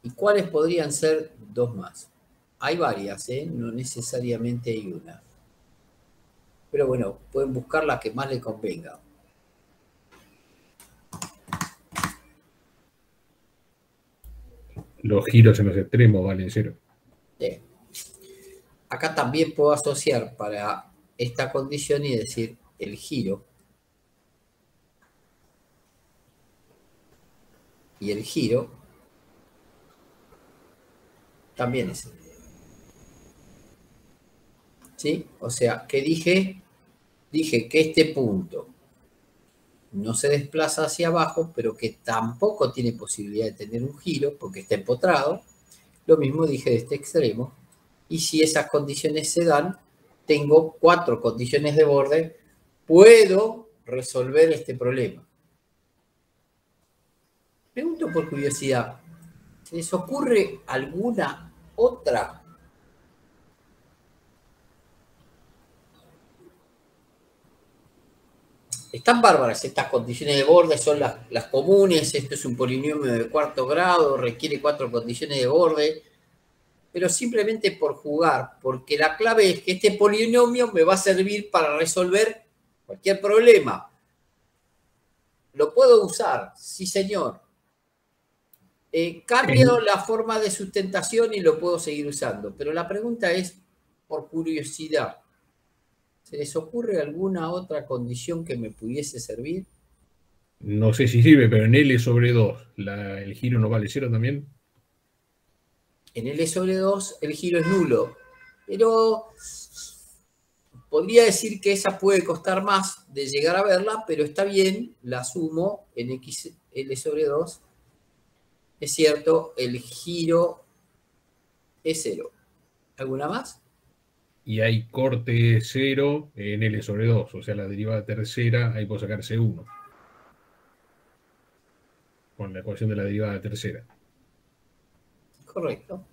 ¿Y cuáles podrían ser 2 más? Hay varias, no necesariamente hay una. Pero bueno, pueden buscar la que más les convenga. Los giros en los extremos valen 0. Bien. Acá también puedo asociar para esta condición y decir el giro. Y el giro también es 0. ¿Sí? O sea, ¿qué dije? Dije que este punto no se desplaza hacia abajo, pero que tampoco tiene posibilidad de tener un giro porque está empotrado. Lo mismo dije de este extremo. Y si esas condiciones se dan, tengo 4 condiciones de borde, puedo resolver este problema. Pregunto por curiosidad, ¿se les ocurre alguna otra? Están bárbaras estas condiciones de borde, son las comunes. Esto es un polinomio de 4º grado, requiere 4 condiciones de borde, pero simplemente por jugar, porque la clave es que este polinomio me va a servir para resolver cualquier problema. ¿Lo puedo usar? Sí, señor. Cambio la forma de sustentación y lo puedo seguir usando. Pero la pregunta es, por curiosidad, ¿se les ocurre alguna otra condición que me pudiese servir? No sé si sirve, pero en L sobre 2, ¿el giro no vale 0 también? En L sobre 2 el giro es nulo. Pero podría decir que esa puede costar más de llegar a verla, pero está bien, la sumo en XL sobre 2. Es cierto, el giro es 0. ¿Alguna más? Y hay corte 0 en L sobre 2, o sea, la derivada tercera, ahí puedo sacar C1, con la ecuación de la derivada tercera. Correcto.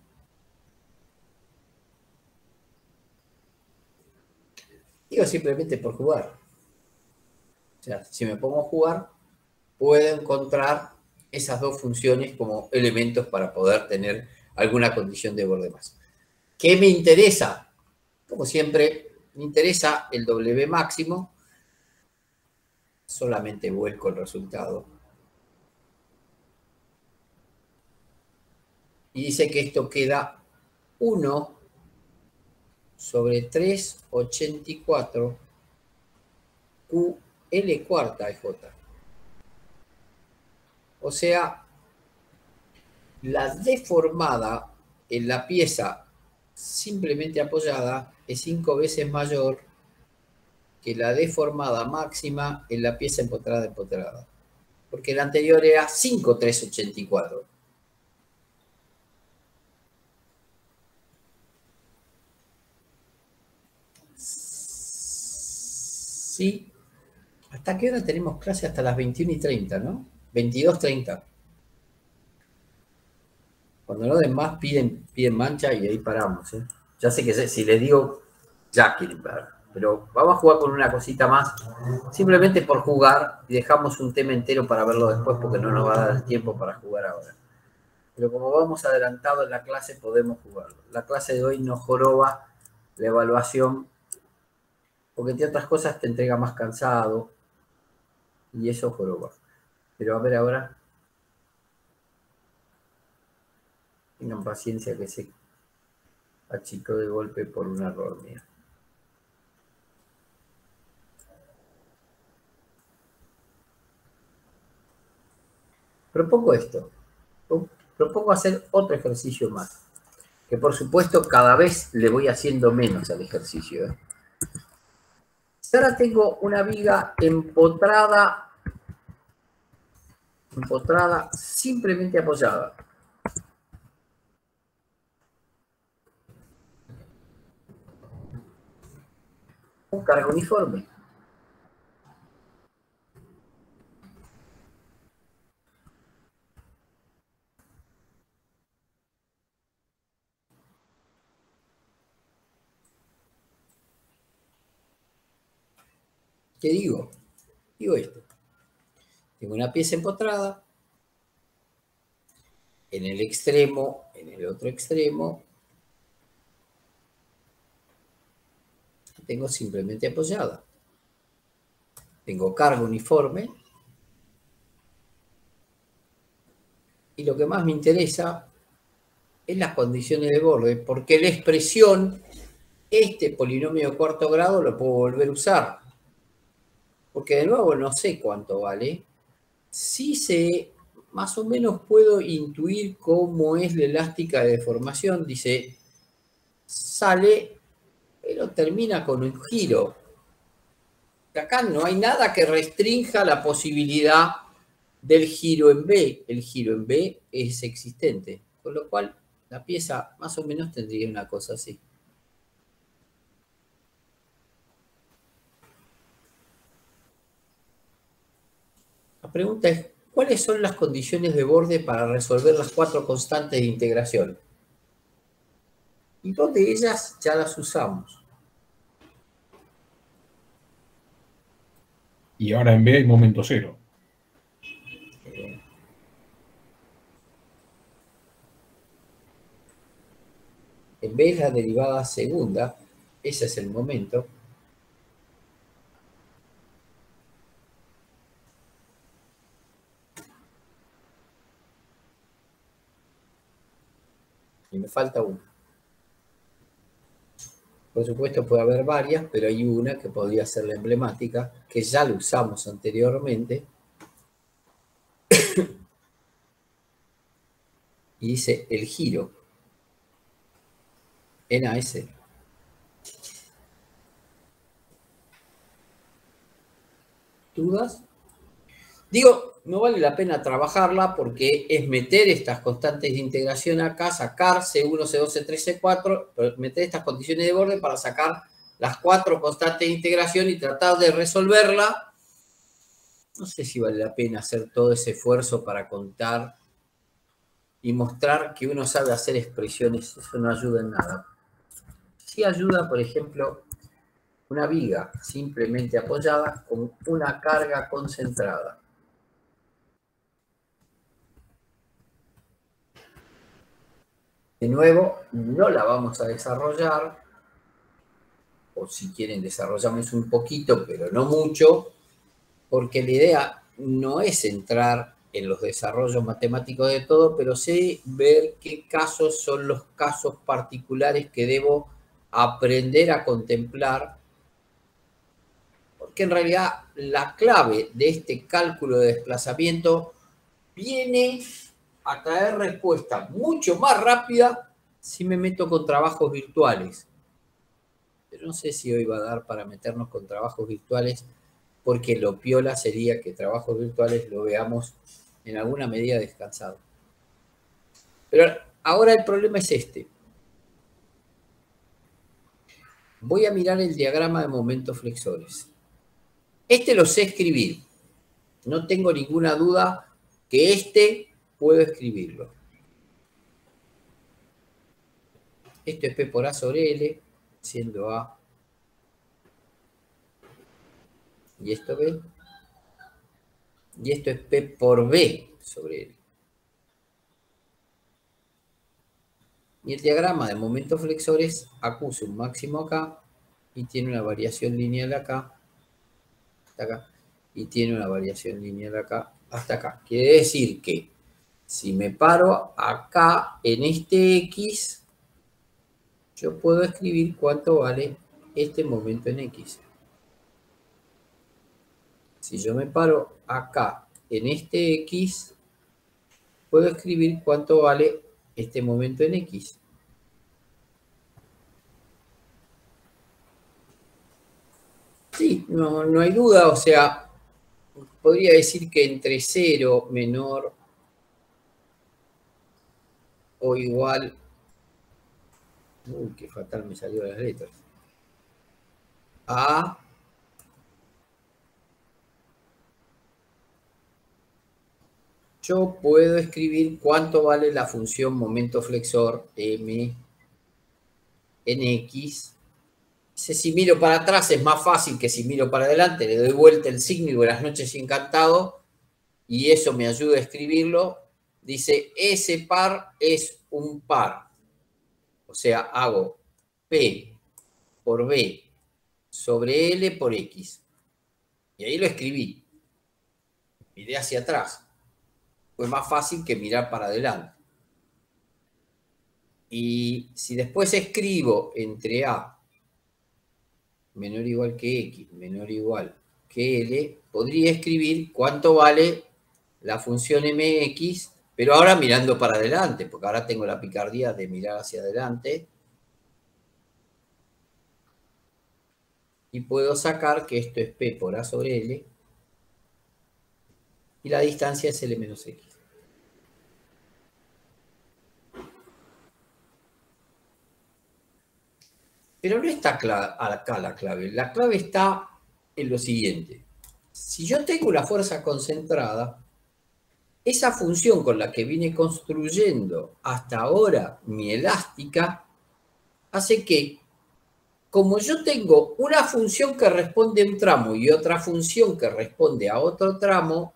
Digo simplemente por jugar. O sea, si me pongo a jugar, puedo encontrar esas dos funciones como elementos para poder tener alguna condición de borde más. ¿Qué me interesa? Como siempre, me interesa el W máximo. Solamente vuelco el resultado. Y dice que esto queda 1 sobre 384 QL cuarta de J. O sea, la deformada en la pieza simplemente apoyada es 5 veces mayor que la deformada máxima en la pieza empotrada. Porque la anterior era 5,384. Sí. ¿Hasta qué hora tenemos clase? Hasta las 21:30, ¿no? 22:30. Cuando no den más, piden mancha y ahí paramos, ¿eh? Ya sé que si les digo, ya quieren ver. Pero vamos a jugar con una cosita más, simplemente por jugar, y dejamos un tema entero para verlo después porque no nos va a dar el tiempo para jugar ahora. Pero como vamos adelantado en la clase, podemos jugarlo. La clase de hoy nos joroba la evaluación, porque entre otras cosas te entrega más cansado, y eso joroba. Pero a ver ahora, tengan paciencia que se achicó de golpe por un error mío. Propongo esto. Propongo hacer otro ejercicio más. Que por supuesto cada vez le voy haciendo menos al ejercicio, ¿eh? Si ahora tengo una viga empotrada simplemente apoyada. Un carga uniforme. ¿Qué digo? Digo esto. Tengo una pieza empotrada. En el extremo, en el otro extremo, tengo simplemente apoyada. Tengo carga uniforme. Y lo que más me interesa es las condiciones de borde, porque la expresión, este polinomio de cuarto grado, lo puedo volver a usar. Porque de nuevo no sé cuánto vale. Sí sé, más o menos puedo intuir cómo es la elástica de deformación. Dice, sale, pero termina con un giro. Acá no hay nada que restrinja la posibilidad del giro en B. El giro en B es existente, con lo cual la pieza más o menos tendría una cosa así. La pregunta es, ¿cuáles son las condiciones de borde para resolver las 4 constantes de integración? Y 2 de ellas ya las usamos. Y ahora en B hay momento 0. En B es la derivada segunda, ese es el momento. Y me falta una. Por supuesto puede haber varias, pero hay una que podría ser la emblemática, que ya la usamos anteriormente. Y dice el giro. NAS. ¿Dudas? Digo, no vale la pena trabajarla porque es meter estas constantes de integración acá, sacar C1, C2, C3, C4, meter estas condiciones de borde para sacar las 4 constantes de integración y tratar de resolverla. No sé si vale la pena hacer todo ese esfuerzo para contar y mostrar que uno sabe hacer expresiones. Eso no ayuda en nada. Sí ayuda, por ejemplo, una viga simplemente apoyada con una carga concentrada. De nuevo, no la vamos a desarrollar, o si quieren desarrollamos un poquito, pero no mucho, porque la idea no es entrar en los desarrollos matemáticos de todo, pero sí ver qué casos son los casos particulares que debo aprender a contemplar, porque en realidad la clave de este cálculo de desplazamiento viene a traer respuesta mucho más rápida si me meto con trabajos virtuales. Pero no sé si hoy va a dar para meternos con trabajos virtuales, porque lo piola sería que trabajos virtuales lo veamos en alguna medida descansado. Pero ahora el problema es este. Voy a mirar el diagrama de momentos flexores. Este lo sé escribir. No tengo ninguna duda que este puedo escribirlo. Esto es P por A sobre L, siendo A. Y esto B. Y esto es P por B sobre L. Y el diagrama de momentos flexores acusa un máximo acá y tiene una variación lineal acá, hasta acá, y tiene una variación lineal acá, hasta acá. Quiere decir que si me paro acá en este X, yo puedo escribir cuánto vale este momento en X. Si yo me paro acá en este X, puedo escribir cuánto vale este momento en X. Sí, no hay duda, o sea, podría decir que entre 0 menor o igual... Uy, qué fatal me salió las letras. A yo puedo escribir cuánto vale la función momento flexor M en X. Si miro para atrás es más fácil que si miro para adelante. Le doy vuelta el signo y buenas noches encantado. Y eso me ayuda a escribirlo. Dice, ese par es un par. O sea, hago P por B sobre L por X. Y ahí lo escribí. Miré hacia atrás. Fue más fácil que mirar para adelante. Y si después escribo entre A menor o igual que X, menor o igual que L, podría escribir cuánto vale la función MX, pero ahora mirando para adelante, porque ahora tengo la picardía de mirar hacia adelante. Y puedo sacar que esto es P por A sobre L, y la distancia es L menos X. Pero no está acá la clave. La clave está en lo siguiente. Si yo tengo una fuerza concentrada, esa función con la que vine construyendo hasta ahora mi elástica, hace que, como yo tengo una función que responde a un tramo y otra función que responde a otro tramo,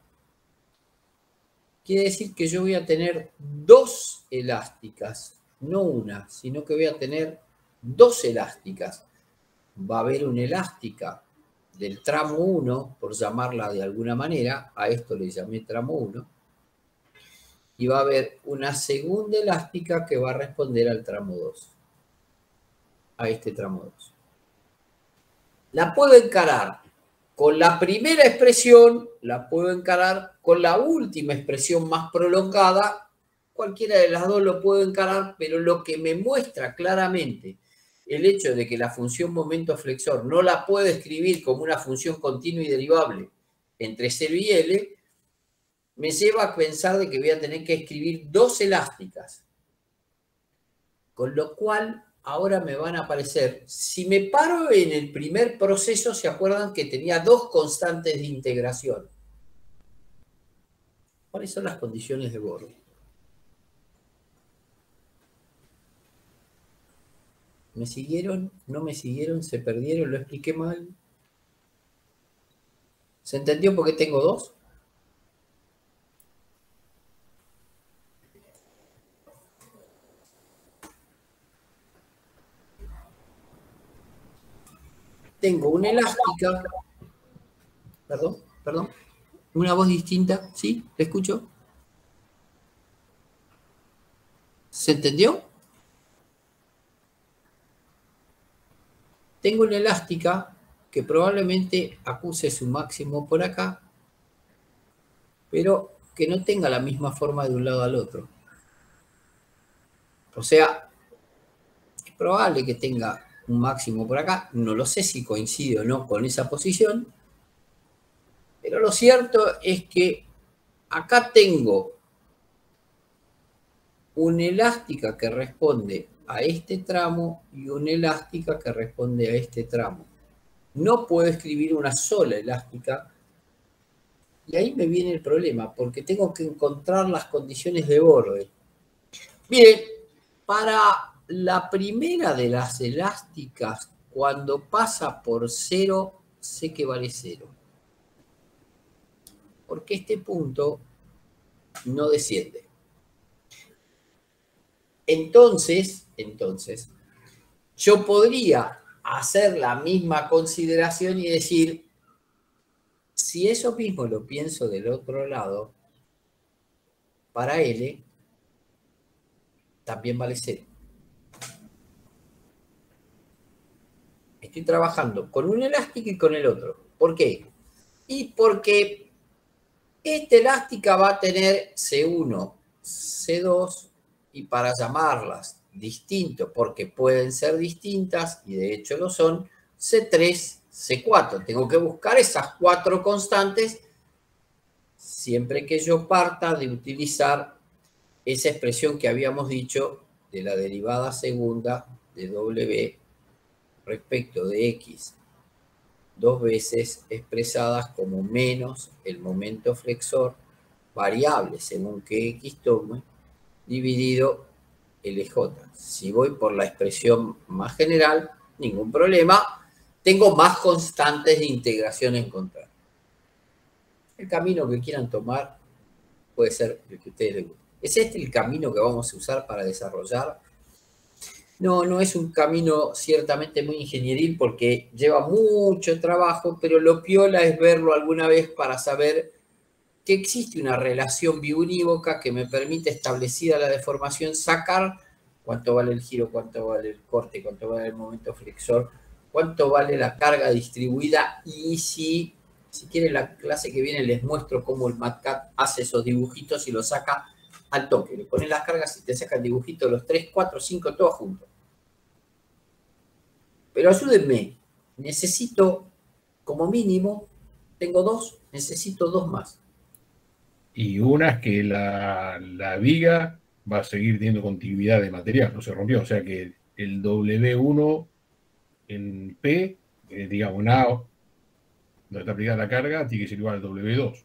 quiere decir que yo voy a tener dos elásticas, no una, sino que voy a tener dos elásticas. Va a haber una elástica del tramo 1, por llamarla de alguna manera, a esto le llamé tramo 1, y va a haber una segunda elástica que va a responder al tramo 2, a este tramo 2. La puedo encarar con la primera expresión, la puedo encarar con la última expresión más prolongada, cualquiera de las dos lo puedo encarar, pero lo que me muestra claramente el hecho de que la función momento flexor no la puedo escribir como una función continua y derivable entre 0 y L, me lleva a pensar de que voy a tener que escribir dos elásticas. Con lo cual, ahora me van a aparecer, si me paro en el primer proceso, ¿se acuerdan que tenía dos constantes de integración? ¿Cuáles son las condiciones de Born? ¿Me siguieron? ¿No me siguieron? ¿Se perdieron? ¿Lo expliqué mal? ¿Se entendió por qué tengo dos? Tengo una elástica. Perdón. Una voz distinta. ¿Sí? ¿Le escucho? ¿Se entendió? Tengo una elástica que probablemente acuse su máximo por acá, pero que no tenga la misma forma de un lado al otro. O sea, es probable que tenga un máximo por acá. No lo sé si coincide o no con esa posición, pero lo cierto es que acá tengo una elástica que responde a este tramo y una elástica que responde a este tramo. No puedo escribir una sola elástica y ahí me viene el problema, porque tengo que encontrar las condiciones de borde. Bien, para la primera de las elásticas, cuando pasa por 0, sé que vale 0. Porque este punto no desciende. Entonces, yo podría hacer la misma consideración y decir, si eso mismo lo pienso del otro lado, para L también vale 0. Estoy trabajando con un elástico y con el otro. ¿Por qué? Y porque esta elástica va a tener C1, C2, y para llamarlas distinto, porque pueden ser distintas, y de hecho lo son, C3, C4. Tengo que buscar esas cuatro constantes siempre que yo parta de utilizar esa expresión que habíamos dicho de la derivada segunda de W respecto de X dos veces expresadas como menos el momento flexor variable según que X tome dividido LJ. Si voy por la expresión más general, ningún problema. Tengo más constantes de integración a encontrar. El camino que quieran tomar puede ser el que a ustedes les guste. ¿Es este el camino que vamos a usar para desarrollar? No es un camino ciertamente muy ingenieril porque lleva mucho trabajo, pero lo piola es verlo alguna vez para saber que existe una relación biunívoca que me permite, establecida la deformación, sacar cuánto vale el giro, cuánto vale el corte, cuánto vale el momento flexor, cuánto vale la carga distribuida, y si quieren la clase que viene les muestro cómo el MATCAD hace esos dibujitos y los saca al toque. Le pones las cargas y te saca el dibujito, los 3, 4, 5, todos juntos. Pero ayúdenme, necesito como mínimo, tengo dos, necesito dos más. Y una es que la viga va a seguir teniendo continuidad de material, no se rompió. O sea que el W1 en P, digamos, en A, donde está aplicada la carga, tiene que ser igual al W2.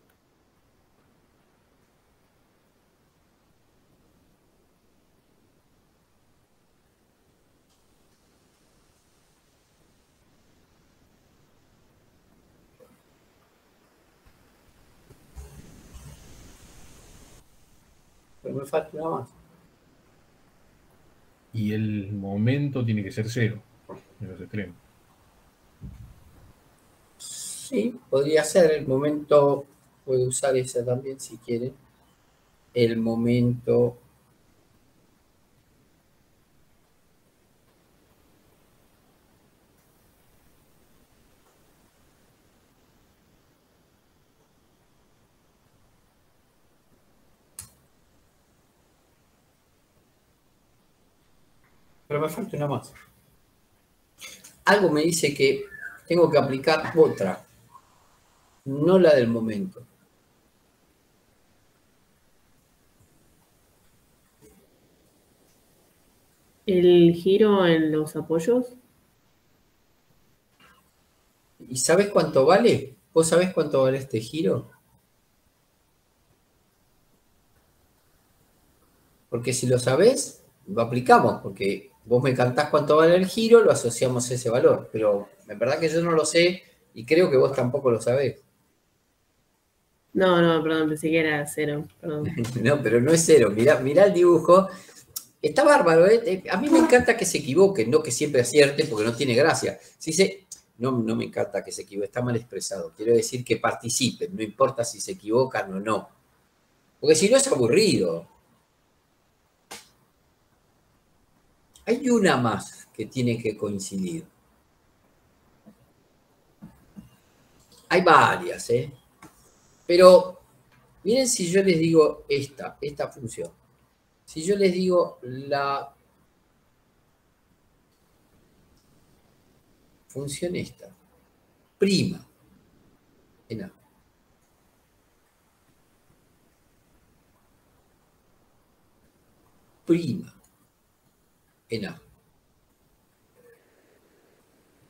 Pero me falta una más. Y el momento tiene que ser 0 en los extremos. Sí, podría ser. El momento puede usar esa también si quieren. el momento pero me falta una más. Algo me dice que tengo que aplicar otra, no la del momento. El giro en los apoyos. ¿Y sabes cuánto vale? ¿Vos sabés cuánto vale este giro? Porque si lo sabés, lo aplicamos, porque vos me cantás cuánto vale el giro, lo asociamos a ese valor. Pero en verdad que yo no lo sé y creo que vos tampoco lo sabés. No, perdón, pensé que era 0. Perdón. No, pero no es 0. Mirá el dibujo. Está bárbaro, ¿eh? A mí me encanta que se equivoquen, no que siempre acierte, porque no tiene gracia. No me encanta que se equivoquen, está mal expresado. Quiero decir que participen, no importa si se equivocan o no. Porque si no es aburrido. Hay una más que tiene que coincidir. Hay varias, ¿eh? Pero miren si yo les digo esta función. Si yo les digo la función esta, prima, en A. Prima, en A.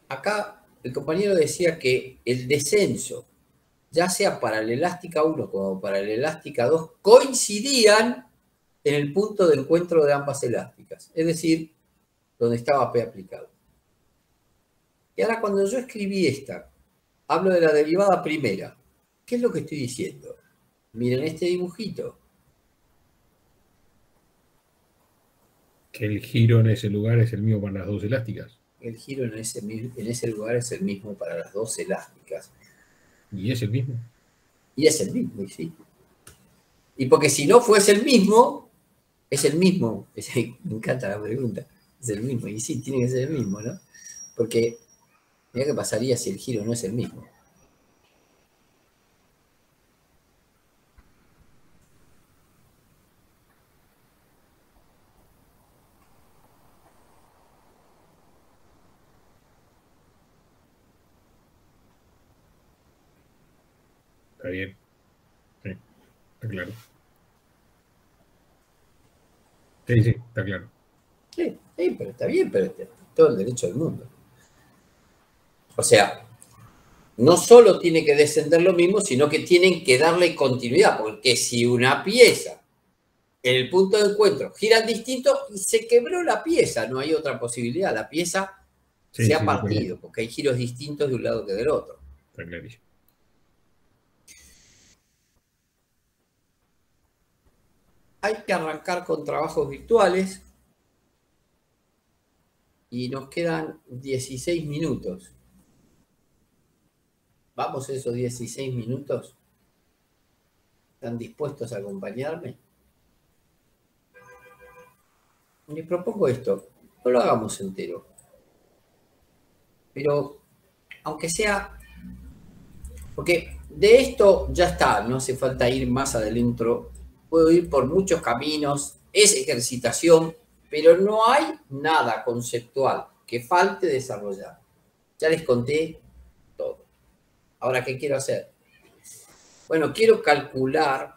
Acá el compañero decía que el descenso, ya sea para la elástica 1 como para la elástica 2, coincidían en el punto de encuentro de ambas elásticas, es decir, donde estaba P aplicado. Y ahora cuando yo escribí esta, hablo de la derivada primera. ¿Qué es lo que estoy diciendo? Miren este dibujito. Que el giro en ese lugar es el mismo para las dos elásticas. El giro en ese lugar es el mismo para las dos elásticas. ¿Y es el mismo? Y es el mismo, y sí. Y porque si no fuese el mismo, es el mismo. Me encanta la pregunta. Es el mismo. Y sí, tiene que ser el mismo, ¿no? Porque, mira qué pasaría si el giro no es el mismo. Está bien. Sí, está claro. Sí, está claro. Sí, pero está bien, pero todo el derecho del mundo. O sea, no solo tiene que descender lo mismo, sino que tienen que darle continuidad, porque si una pieza en el punto de encuentro giran distinto y se quebró la pieza, no hay otra posibilidad, la pieza se ha partido, porque hay giros distintos de un lado que del otro. Está clarísimo. Hay que arrancar con trabajos virtuales y nos quedan 16 minutos. ¿Vamos esos 16 minutos? ¿Están dispuestos a acompañarme? Les propongo esto, no lo hagamos entero, pero aunque sea, porque de esto ya está, no hace falta ir más adentro, puedo ir por muchos caminos, es ejercitación, pero no hay nada conceptual que falte desarrollar. Ya les conté todo. Ahora, ¿qué quiero hacer? Bueno, quiero calcular,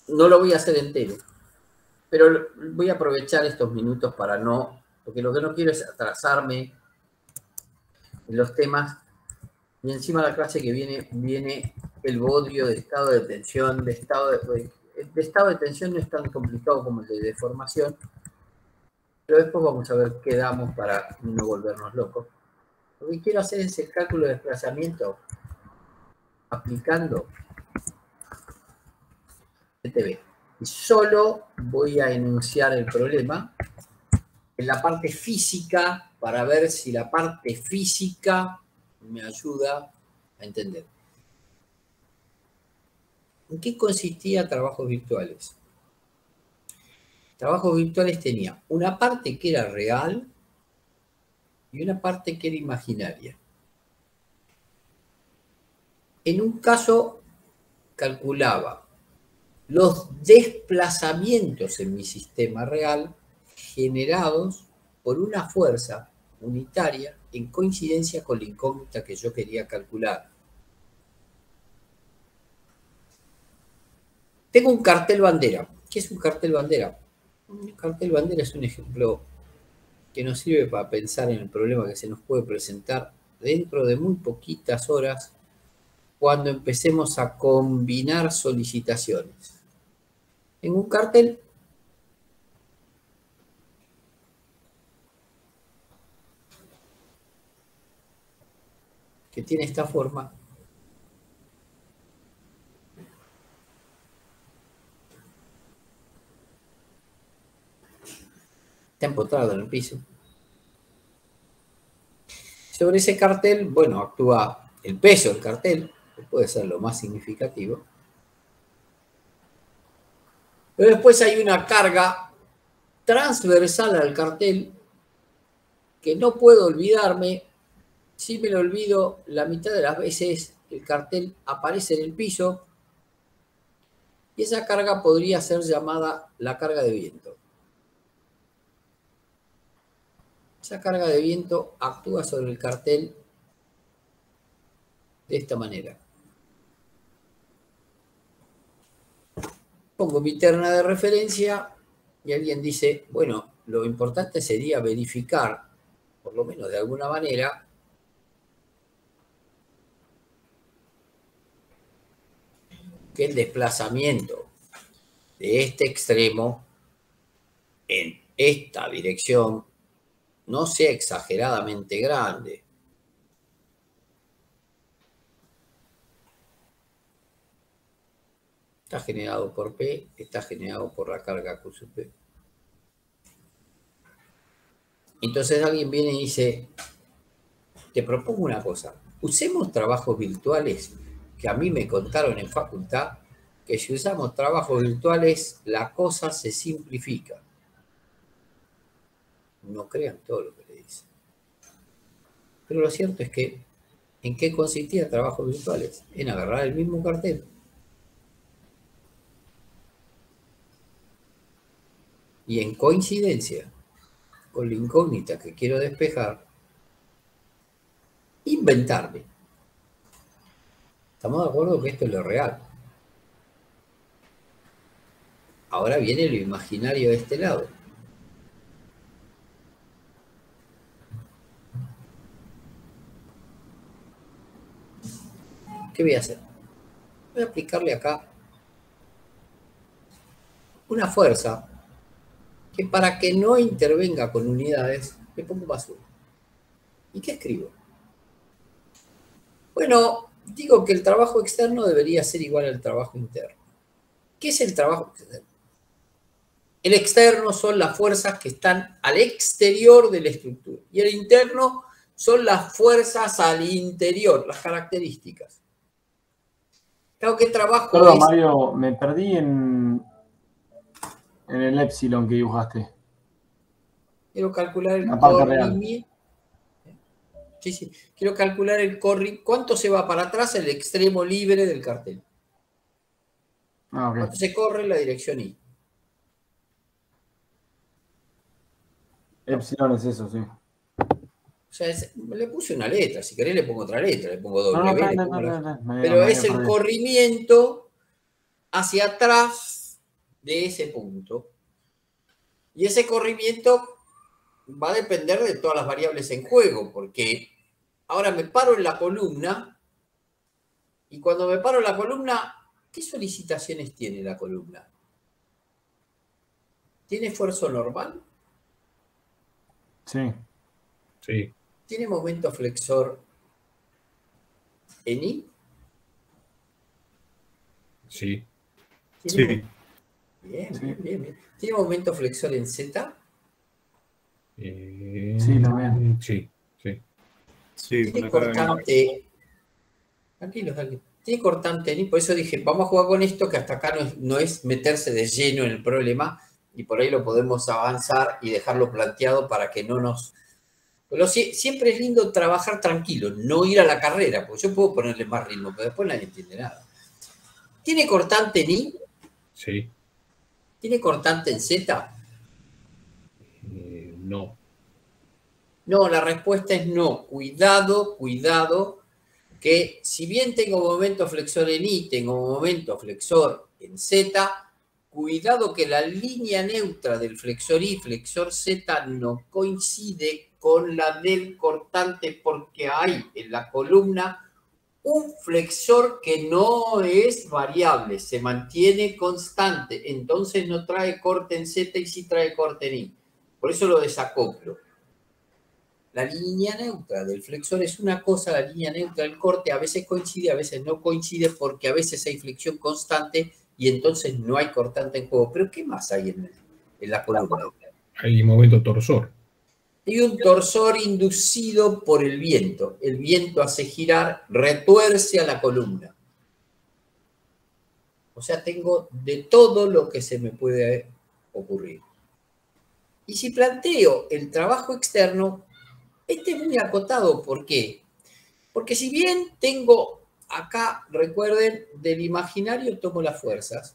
no lo voy a hacer entero, pero voy a aprovechar estos minutos para no, porque lo que no quiero es atrasarme en los temas, y encima la clase que viene el bodrio de estado de tensión, de estado de tensión no es tan complicado como el de deformación, pero después vamos a ver qué damos para no volvernos locos. Lo que quiero hacer es el cálculo de desplazamiento aplicando TTB. Y solo voy a enunciar el problema en la parte física para ver si la parte física me ayuda a entender. ¿En qué consistía trabajos virtuales? Trabajos virtuales tenía una parte que era real y una parte que era imaginaria. En un caso calculaba los desplazamientos en mi sistema real generados por una fuerza unitaria en coincidencia con la incógnita que yo quería calcular. Tengo un cartel bandera. ¿Qué es un cartel bandera? Un cartel bandera es un ejemplo que nos sirve para pensar en el problema que se nos puede presentar dentro de muy poquitas horas cuando empecemos a combinar solicitaciones. En un cartel que tiene esta forma, está empotrado en el piso. Sobre ese cartel, bueno, actúa el peso del cartel, que puede ser lo más significativo. Pero después hay una carga transversal al cartel que no puedo olvidarme. Si me lo olvido, la mitad de las veces el cartel aparece en el piso y esa carga podría ser llamada la carga de viento. Esa carga de viento actúa sobre el cartel de esta manera. Pongo mi terna de referencia y alguien dice, bueno, lo importante sería verificar, por lo menos de alguna manera, que el desplazamiento de este extremo en esta dirección no sea exageradamente grande. Está generado por P, está generado por la carga Q sub P. Entonces alguien viene y dice, te propongo una cosa, usemos trabajos virtuales, que a mí me contaron en facultad, que si usamos trabajos virtuales, la cosa se simplifica. No crean todo lo que le dicen. Pero lo cierto es que, ¿en qué consistía trabajos virtuales? En agarrar el mismo cartel y en coincidencia con la incógnita que quiero despejar, inventarme. ¿Estamos de acuerdo que esto es lo real? Ahora viene lo imaginario de este lado. ¿Qué voy a hacer? Voy a aplicarle acá una fuerza que para que no intervenga con unidades, le pongo basura. ¿Y qué escribo? Bueno, digo que el trabajo externo debería ser igual al trabajo interno. ¿Qué es el trabajo externo? El externo son las fuerzas que están al exterior de la estructura y el interno son las fuerzas al interior, las características. Claro, ¿qué trabajo Perdón, es? Mario, me perdí en el epsilon que dibujaste. Quiero calcular el La parte real. corrimiento. Sí. Quiero calcular el corrimiento. ¿Cuánto se va para atrás el extremo libre del cartel? Ah, ok. ¿Cuánto se corre en la dirección I? Epsilon es eso, sí. O sea, le puse una letra. Si querés le pongo otra letra. Le pongo No, W. Pero es el corrimiento hacia atrás de ese punto. Y ese corrimiento va a depender de todas las variables en juego, porque ahora me paro en la columna y cuando me paro en la columna, ¿qué solicitaciones tiene la columna? ¿Tiene esfuerzo normal? Sí. Sí. ¿Tiene momento flexor en I? Sí. ¿Tiene Sí. Bien. ¿Tiene momento flexor en Z? Sí, también. Sí. Sí, ¿Tiene con la carga cortante? Tranquilos. Tiene cortante ni, por eso dije, vamos a jugar con esto, que hasta acá no es meterse de lleno en el problema, y por ahí lo podemos avanzar y dejarlo planteado para que no nos... Pero siempre es lindo trabajar tranquilo, no ir a la carrera, porque yo puedo ponerle más ritmo, pero después nadie entiende nada. ¿Tiene cortante ni? Sí. ¿Tiene cortante en Z? No. No, la respuesta es no. Cuidado, cuidado, que si bien tengo momento flexor en I, tengo momento flexor en Z, cuidado que la línea neutra del flexor I, flexor Z no coincide con la del cortante porque hay en la columna un flexor que no es variable, se mantiene constante, entonces no trae corte en Z y sí trae corte en I. Por eso lo desacoplo. La línea neutra del flexor es una cosa, la línea neutra del corte a veces coincide, a veces no coincide, porque a veces hay flexión constante y entonces no hay cortante en juego. Pero ¿qué más hay en la columna? Hay momento torsor. Hay un torsor inducido por el viento. El viento hace girar, retuerce a la columna. O sea, tengo de todo lo que se me puede ocurrir. Y si planteo el trabajo externo, este es muy acotado. ¿Por qué? Porque si bien tengo acá, recuerden, del imaginario tomo las fuerzas.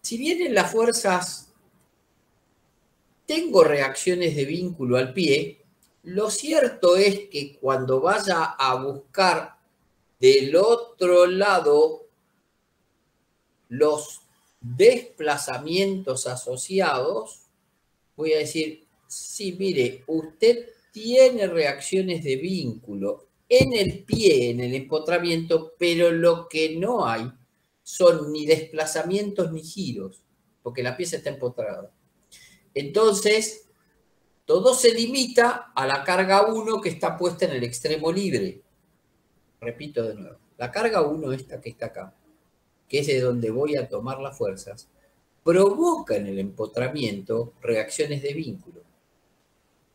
Si bien en las fuerzas tengo reacciones de vínculo al pie, lo cierto es que cuando vaya a buscar del otro lado los desplazamientos asociados, voy a decir, sí, mire, usted tiene reacciones de vínculo en el pie, en el empotramiento, pero lo que no hay son ni desplazamientos ni giros, porque la pieza está empotrada. Entonces, todo se limita a la carga 1 que está puesta en el extremo libre. Repito de nuevo, la carga 1, esta que está acá, que es de donde voy a tomar las fuerzas, provoca en el empotramiento reacciones de vínculo.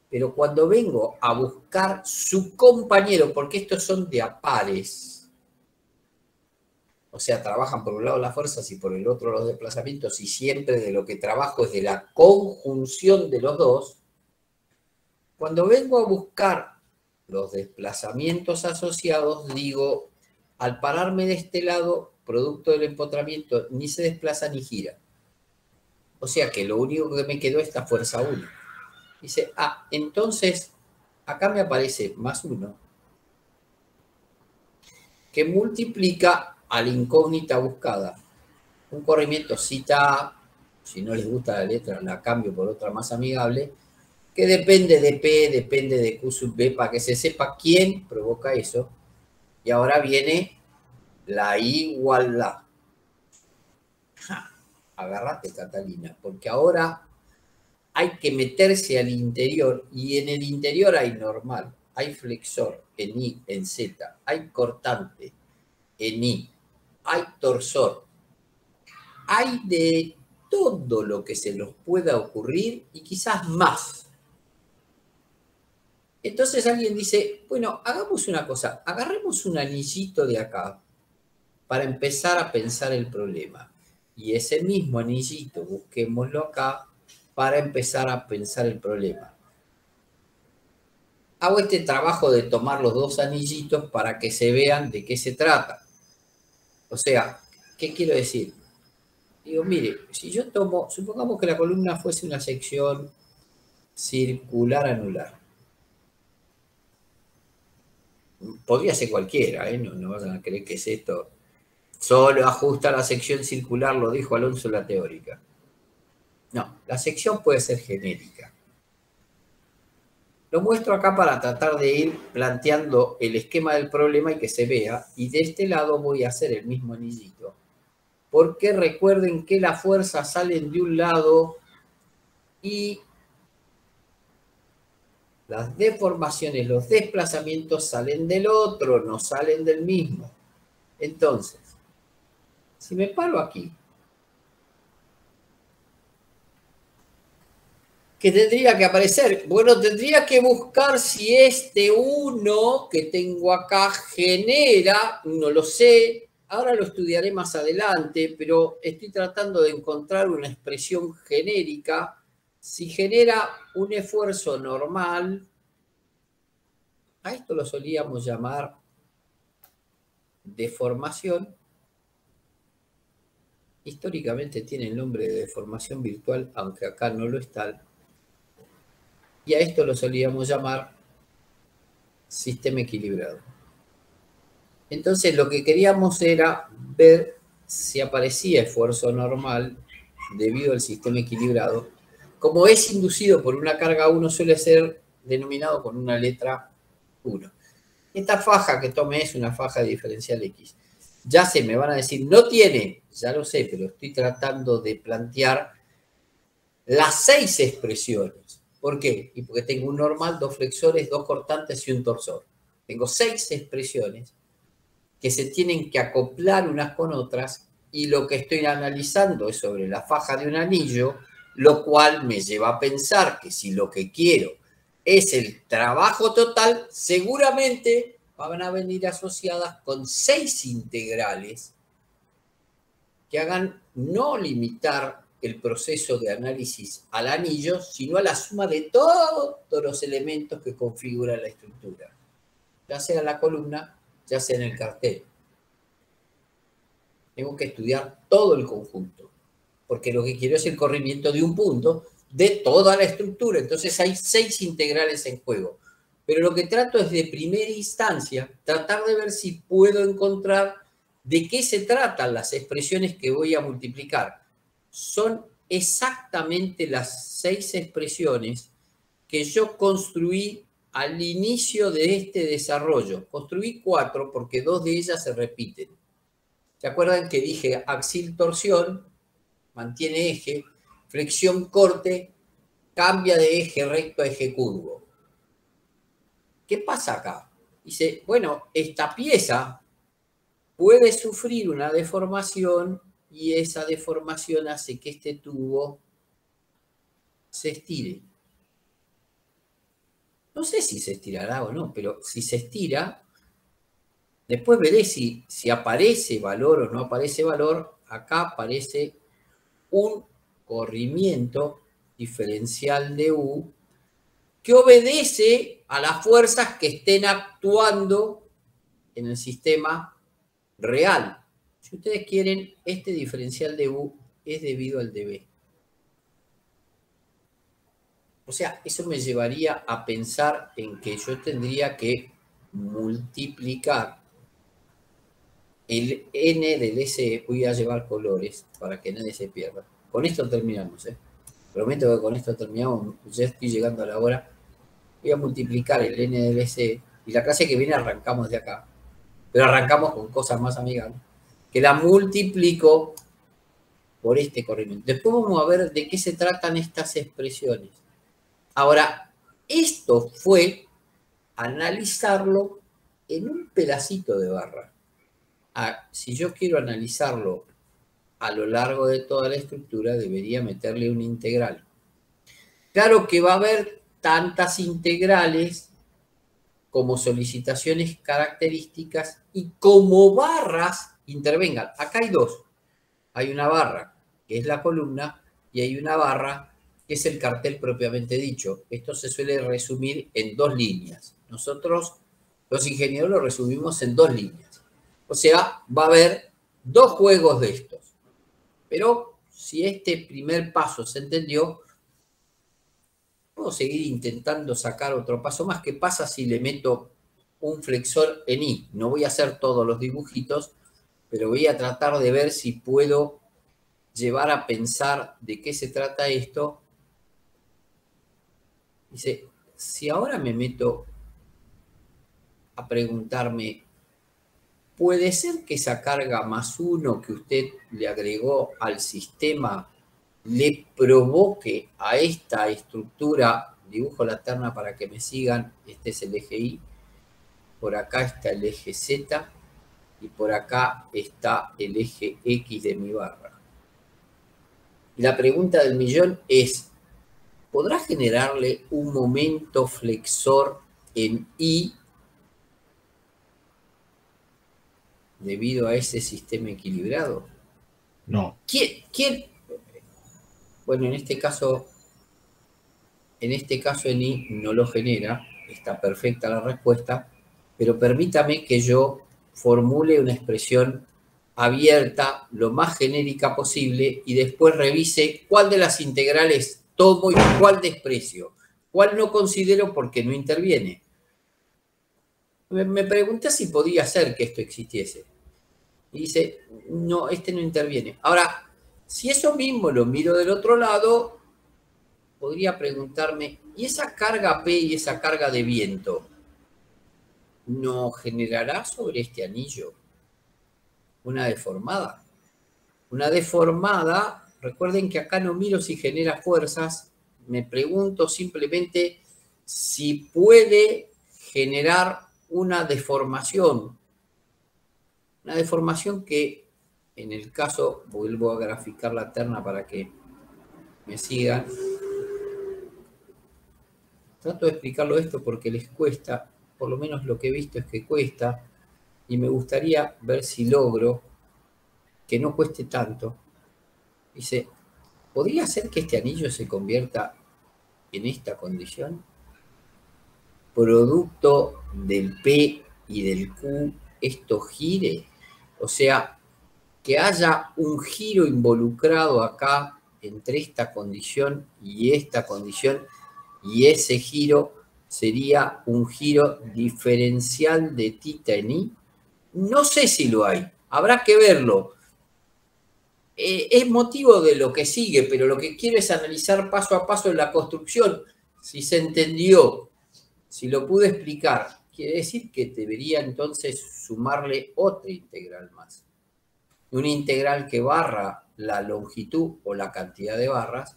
Pero cuando vengo a buscar su compañero, porque estos son de a pares, o sea, trabajan por un lado las fuerzas y por el otro los desplazamientos, y siempre de lo que trabajo es de la conjunción de los dos, cuando vengo a buscar los desplazamientos asociados, digo, al pararme de este lado, producto del empotramiento, ni se desplaza ni gira. O sea que lo único que me quedó es esta fuerza 1. Dice, entonces acá me aparece más 1, que multiplica a la incógnita buscada. Un corrimiento cita A, si no les gusta la letra, la cambio por otra más amigable, que depende de P, depende de Q sub B, para que se sepa quién provoca eso. Y ahora viene la igualdad. Agárrate, Catalina, porque ahora hay que meterse al interior, y en el interior hay normal, hay flexor en I, en Z, hay cortante en I, hay torsor, hay de todo lo que se nos pueda ocurrir y quizás más. Entonces alguien dice, bueno, hagamos una cosa, agarremos un anillito de acá para empezar a pensar el problema. Y ese mismo anillito, busquémoslo acá para empezar a pensar el problema. Hago este trabajo de tomar los dos anillitos para que se vean de qué se trata. O sea, ¿qué quiero decir? Digo, mire, si yo tomo, supongamos que la columna fuese una sección circular anular. Podría ser cualquiera, ¿eh? No vayan a creer que es esto. Solo ajusta la sección circular, lo dijo Alonso en la teórica. No, la sección puede ser genérica. Lo muestro acá para tratar de ir planteando el esquema del problema y que se vea. Y de este lado voy a hacer el mismo anillito. Porque recuerden que las fuerzas salen de un lado y las deformaciones, los desplazamientos salen del otro, no salen del mismo. Entonces, si me paro aquí, ¿Qué tendría que aparecer? Bueno, tendría que buscar si este 1 que tengo acá genera, no lo sé, ahora lo estudiaré más adelante, pero estoy tratando de encontrar una expresión genérica. Si genera un esfuerzo normal, a esto lo solíamos llamar deformación. Históricamente tiene el nombre de deformación virtual, aunque acá no lo está. Y a esto lo solíamos llamar sistema equilibrado. Entonces lo que queríamos era ver si aparecía esfuerzo normal debido al sistema equilibrado. Como es inducido por una carga 1, suele ser denominado con una letra 1. Esta faja que tomé es una faja de diferencial X. Ya sé, me van a decir, no tiene, ya lo sé, pero estoy tratando de plantear las 6 expresiones. ¿Por qué? Y porque tengo un normal, 2 flexores, 2 cortantes y un torsor. Tengo 6 expresiones que se tienen que acoplar unas con otras, y lo que estoy analizando es sobre la faja de un anillo, lo cual me lleva a pensar que si lo que quiero es el trabajo total, seguramente van a venir asociadas con 6 integrales que hagan no limitar el proceso de análisis al anillo, sino a la suma de todos los elementos que configuran la estructura, ya sea la columna, ya sea en el cartel. Tengo que estudiar todo el conjunto, porque lo que quiero es el corrimiento de un punto de toda la estructura. Entonces hay 6 integrales en juego. Pero lo que trato es de primera instancia tratar de ver si puedo encontrar de qué se tratan las expresiones que voy a multiplicar. Son exactamente las 6 expresiones que yo construí al inicio de este desarrollo. Construí 4 porque 2 de ellas se repiten. ¿Se acuerdan que dije axil torsión, mantiene eje, flexión corte, cambia de eje recto a eje curvo? ¿Qué pasa acá? Dice, bueno, esta pieza puede sufrir una deformación y esa deformación hace que este tubo se estire. No sé si se estirará o no, pero si se estira, después veré si aparece valor o no aparece valor. Acá aparece un corrimiento diferencial de U que obedece a las fuerzas que estén actuando en el sistema real. Si ustedes quieren, este diferencial de U es debido al dB. O sea, eso me llevaría a pensar en que yo tendría que multiplicar el n del S. Voy a llevar colores para que nadie se pierda. Con esto terminamos, Prometo que con esto terminamos. Ya estoy llegando a la hora. Voy a multiplicar el n del S. Y la clase que viene arrancamos de acá. Pero arrancamos con cosas más amigables. Que la multiplico por este corrimiento. Después vamos a ver de qué se tratan estas expresiones. Ahora, esto fue analizarlo en un pedacito de barra. Si yo quiero analizarlo a lo largo de toda la estructura, debería meterle una integral. Claro que va a haber tantas integrales como solicitaciones características y como barras intervengan. Acá hay 2. Hay una barra que es la columna y hay una barra que es el cartel propiamente dicho. Esto se suele resumir en 2 líneas. Nosotros, los ingenieros, lo resumimos en 2 líneas. O sea, va a haber 2 juegos de estos. Pero si este primer paso se entendió, puedo seguir intentando sacar otro paso más. ¿Qué pasa si le meto un flexor en I? No voy a hacer todos los dibujitos, pero voy a tratar de ver si puedo llevar a pensar de qué se trata esto. Dice, si ahora me meto a preguntarme, ¿puede ser que esa carga más 1 que usted le agregó al sistema le provoque a esta estructura? Dibujo la terna para que me sigan. Este es el eje Y. Por acá está el eje Z. Y por acá está el eje X de mi barra. Y la pregunta del millón es, ¿podrá generarle un momento flexor en I debido a ese sistema equilibrado? No. ¿Quién? Bueno, en este caso en I no lo genera, está perfecta la respuesta, pero permítame que yo formule una expresión abierta, lo más genérica posible, y después revise cuál de las integrales tomo y cuál desprecio, cuál no considero porque no interviene. Me pregunté si podía ser que esto existiese. Y dice, no, este no interviene. Ahora, si eso mismo lo miro del otro lado, podría preguntarme, ¿y esa carga P y esa carga de viento no generará sobre este anillo una deformada? Una deformada, recuerden que acá no miro si genera fuerzas, me pregunto simplemente si puede generar una deformación que en el caso, vuelvo a graficar la terna para que me sigan. Trato de explicarlo esto porque les cuesta, por lo menos lo que he visto es que cuesta, y me gustaría ver si logro que no cueste tanto. Dice, ¿podría ser que este anillo se convierta en esta condición? Producto del P y del Q, esto gire. O sea, que haya un giro involucrado acá entre esta condición, y ese giro sería un giro diferencial de tita en I. No sé si lo hay, habrá que verlo. Es motivo de lo que sigue, pero lo que quiero es analizar paso a paso en la construcción, si se entendió, si lo pude explicar. Quiere decir que debería entonces sumarle otra integral más. Una integral que barra la longitud o la cantidad de barras,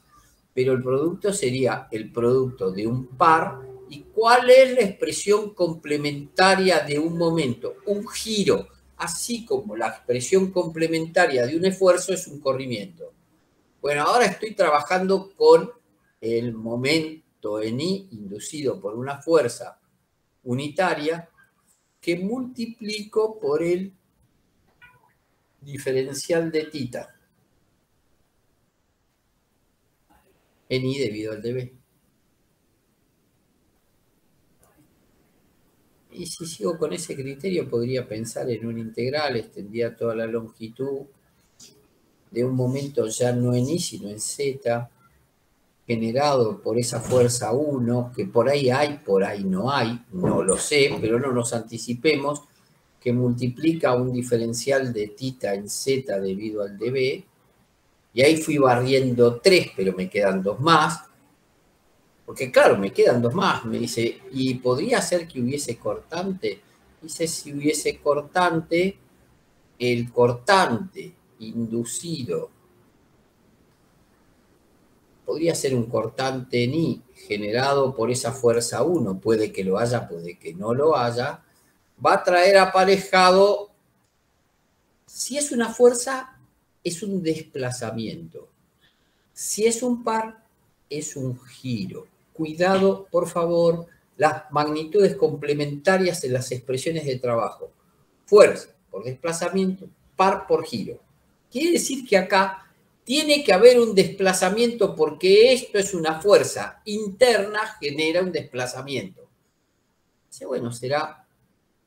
pero el producto sería el producto de un par. ¿Y cuál es la expresión complementaria de un momento? Un giro, así como la expresión complementaria de un esfuerzo es un corrimiento. Bueno, ahora estoy trabajando con el momento en I inducido por una fuerza unitaria que multiplico por el diferencial de tita en I debido al dB. Y si sigo con ese criterio, podría pensar en una integral extendida toda la longitud de un momento ya no en I, sino en Z, generado por esa fuerza 1, que por ahí hay, por ahí no hay, no lo sé, pero no nos anticipemos, que multiplica un diferencial de tita en Z debido al dB, y ahí fui barriendo 3, pero me quedan 2 más, porque claro, me quedan 2 más, me dice, ¿y podría ser que hubiese cortante? Dice, si hubiese cortante, el cortante inducido podría ser un cortante en I generado por esa fuerza 1, puede que lo haya, puede que no lo haya, va a traer aparejado, si es una fuerza, es un desplazamiento, si es un par, es un giro. Cuidado, por favor, las magnitudes complementarias en las expresiones de trabajo. Fuerza por desplazamiento, par por giro. Quiere decir que acá tiene que haber un desplazamiento porque esto es una fuerza interna, genera un desplazamiento. Dice, bueno, será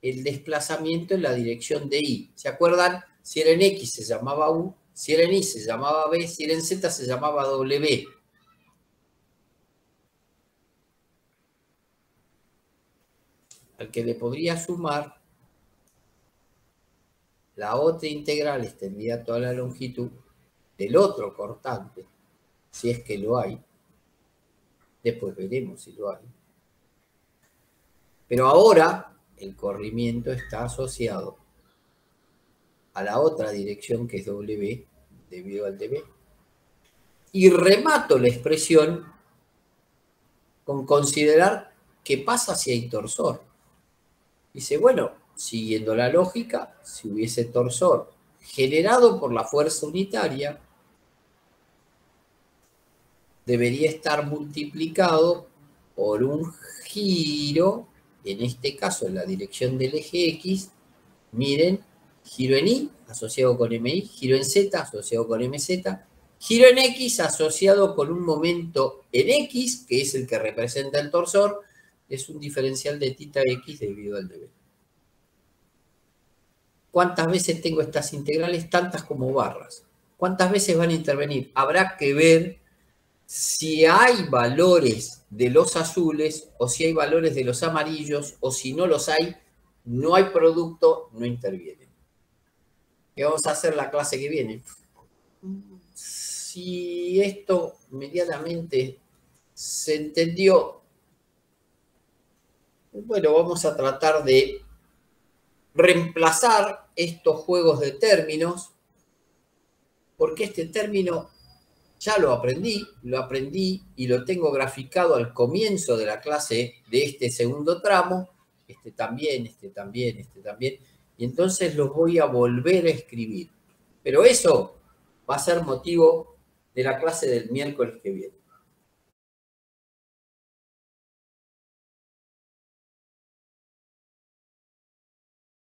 el desplazamiento en la dirección de I. ¿Se acuerdan? Si era en X se llamaba U, si era en Y se llamaba B, si era en Z se llamaba W. Al que le podría sumar la otra integral extendida a toda la longitud del otro cortante, si es que lo hay. Después veremos si lo hay. Pero ahora el corrimiento está asociado a la otra dirección que es W debido al dB. Y remato la expresión con considerar qué pasa si hay torsor. Dice, bueno, siguiendo la lógica, si hubiese torsor generado por la fuerza unitaria, debería estar multiplicado por un giro, en este caso en la dirección del eje X, miren, giro en Y asociado con MY, giro en Z asociado con MZ, giro en X asociado con un momento en X, que es el que representa el torsor, es un diferencial de θ X debido al dB. ¿Cuántas veces tengo estas integrales? Tantas como barras. ¿Cuántas veces van a intervenir? Habrá que ver si hay valores de los azules o si hay valores de los amarillos, o si no los hay, no hay producto, no intervienen. ¿Qué vamos a hacer la clase que viene? Si esto medianamente se entendió, bueno, vamos a tratar de reemplazar estos juegos de términos, porque este término ya lo aprendí y lo tengo graficado al comienzo de la clase de este segundo tramo, este también, y entonces los voy a volver a escribir. Pero eso va a ser motivo de la clase del miércoles que viene.